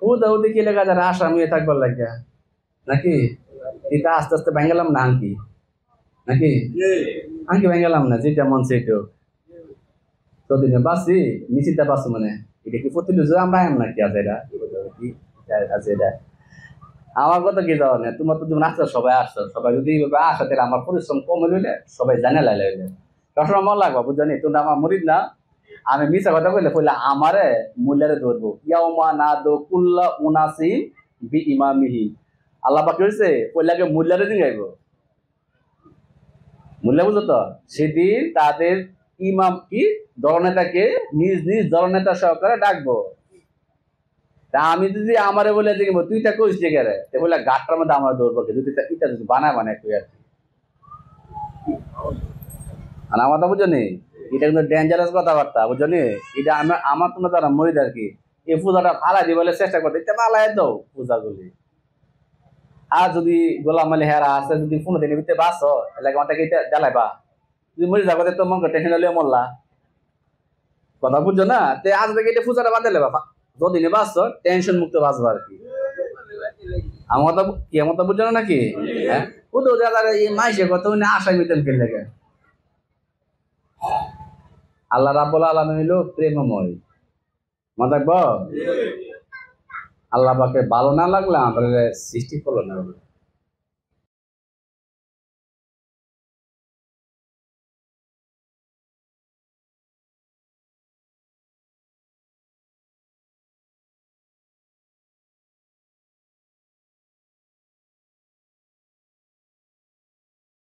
উদা উদে কি লেখা যারা আশা নিয়ে থাকবার লাগে নাকি? এটা আস্তে আস্তে ভেঙ্গেলাম না আঙ্কি নাকি? আঙ্কি ভেঙ্গেলাম না, যেটা মন সেইটা প্রতিদিন বাঁচি নিশ্চিন্তা বাঁচু, মানে এটা কি প্রতিদিন আমরা এম নাকি? আছে এটা আছে এটা আমার কথা কি যাওয়া না, তোমার তো যেমন আসছো, সবাই আসছো, সবাই যদি আসা তাহলে আমার পরিশ্রম কম হইলে সবাই জানে লাইলে হইলে সবসময় মন লাগবা, বুঝলি? তোমরা আমার মরিদ না, আমি মিশা কথা কইলে কইলে আমারে মূল্যারে ধরবো। ইয়াউমা না দো কুল্লা উনাসি বি ইমামিহি, আল্লাহ পাক কইছে কইলাকে মূল্যারে দিন গাইব। মূল্যা বুঝো তো? সেদিন তাদের ইমাম কি দলনেতাকে নিজ নিজ দলনেতা সহকারে ডাকবো। তা আমি যদি আমারে বলে দেখবো তুই তা কইস যে গেলে বলে গাঠটার মধ্যে আমার দৌড়বো, যদি এটা যদি বানায় বানায় তুই আর কি। আর আমার তো বুঝো নি, এটা কিন্তু ডেঞ্জারাস কথাবার্তা, বুঝো নি? এটা আমার তোমার দ্বারা মরিদ আর কি। এই পূজাটা ফালাই দিবলে চেষ্টা করতে, এটা ফালাই দাও পূজাগুলি। আর যদি গোলাম আলী হেরা আছে, যদি 15 দিনের ভিতরে বাঁচো এলাকা আমাকে এটা জ্বালাইবা, যদি মরে যাবো তো মন টেনশন হলে মরলা। কথা বুঝছো না? তে আজ থেকে এটা পূজাটা বাদ দিলে বাবা, যদিনে বাঁচছো টেনশন মুক্ত বাঁচবো আর কি। আমার তো কি আমার তো বুঝছো না নাকি? হ্যাঁ, ও তো এই মাইসে কত আশায় মিতেন ফেলে গে। আল্লাহ রাব্বুল আলামিন হইল প্রেমময়, মনে থাকবো? আল্লাহ পাকে ভালো না লাগলে আমাদের সৃষ্টি করলো না।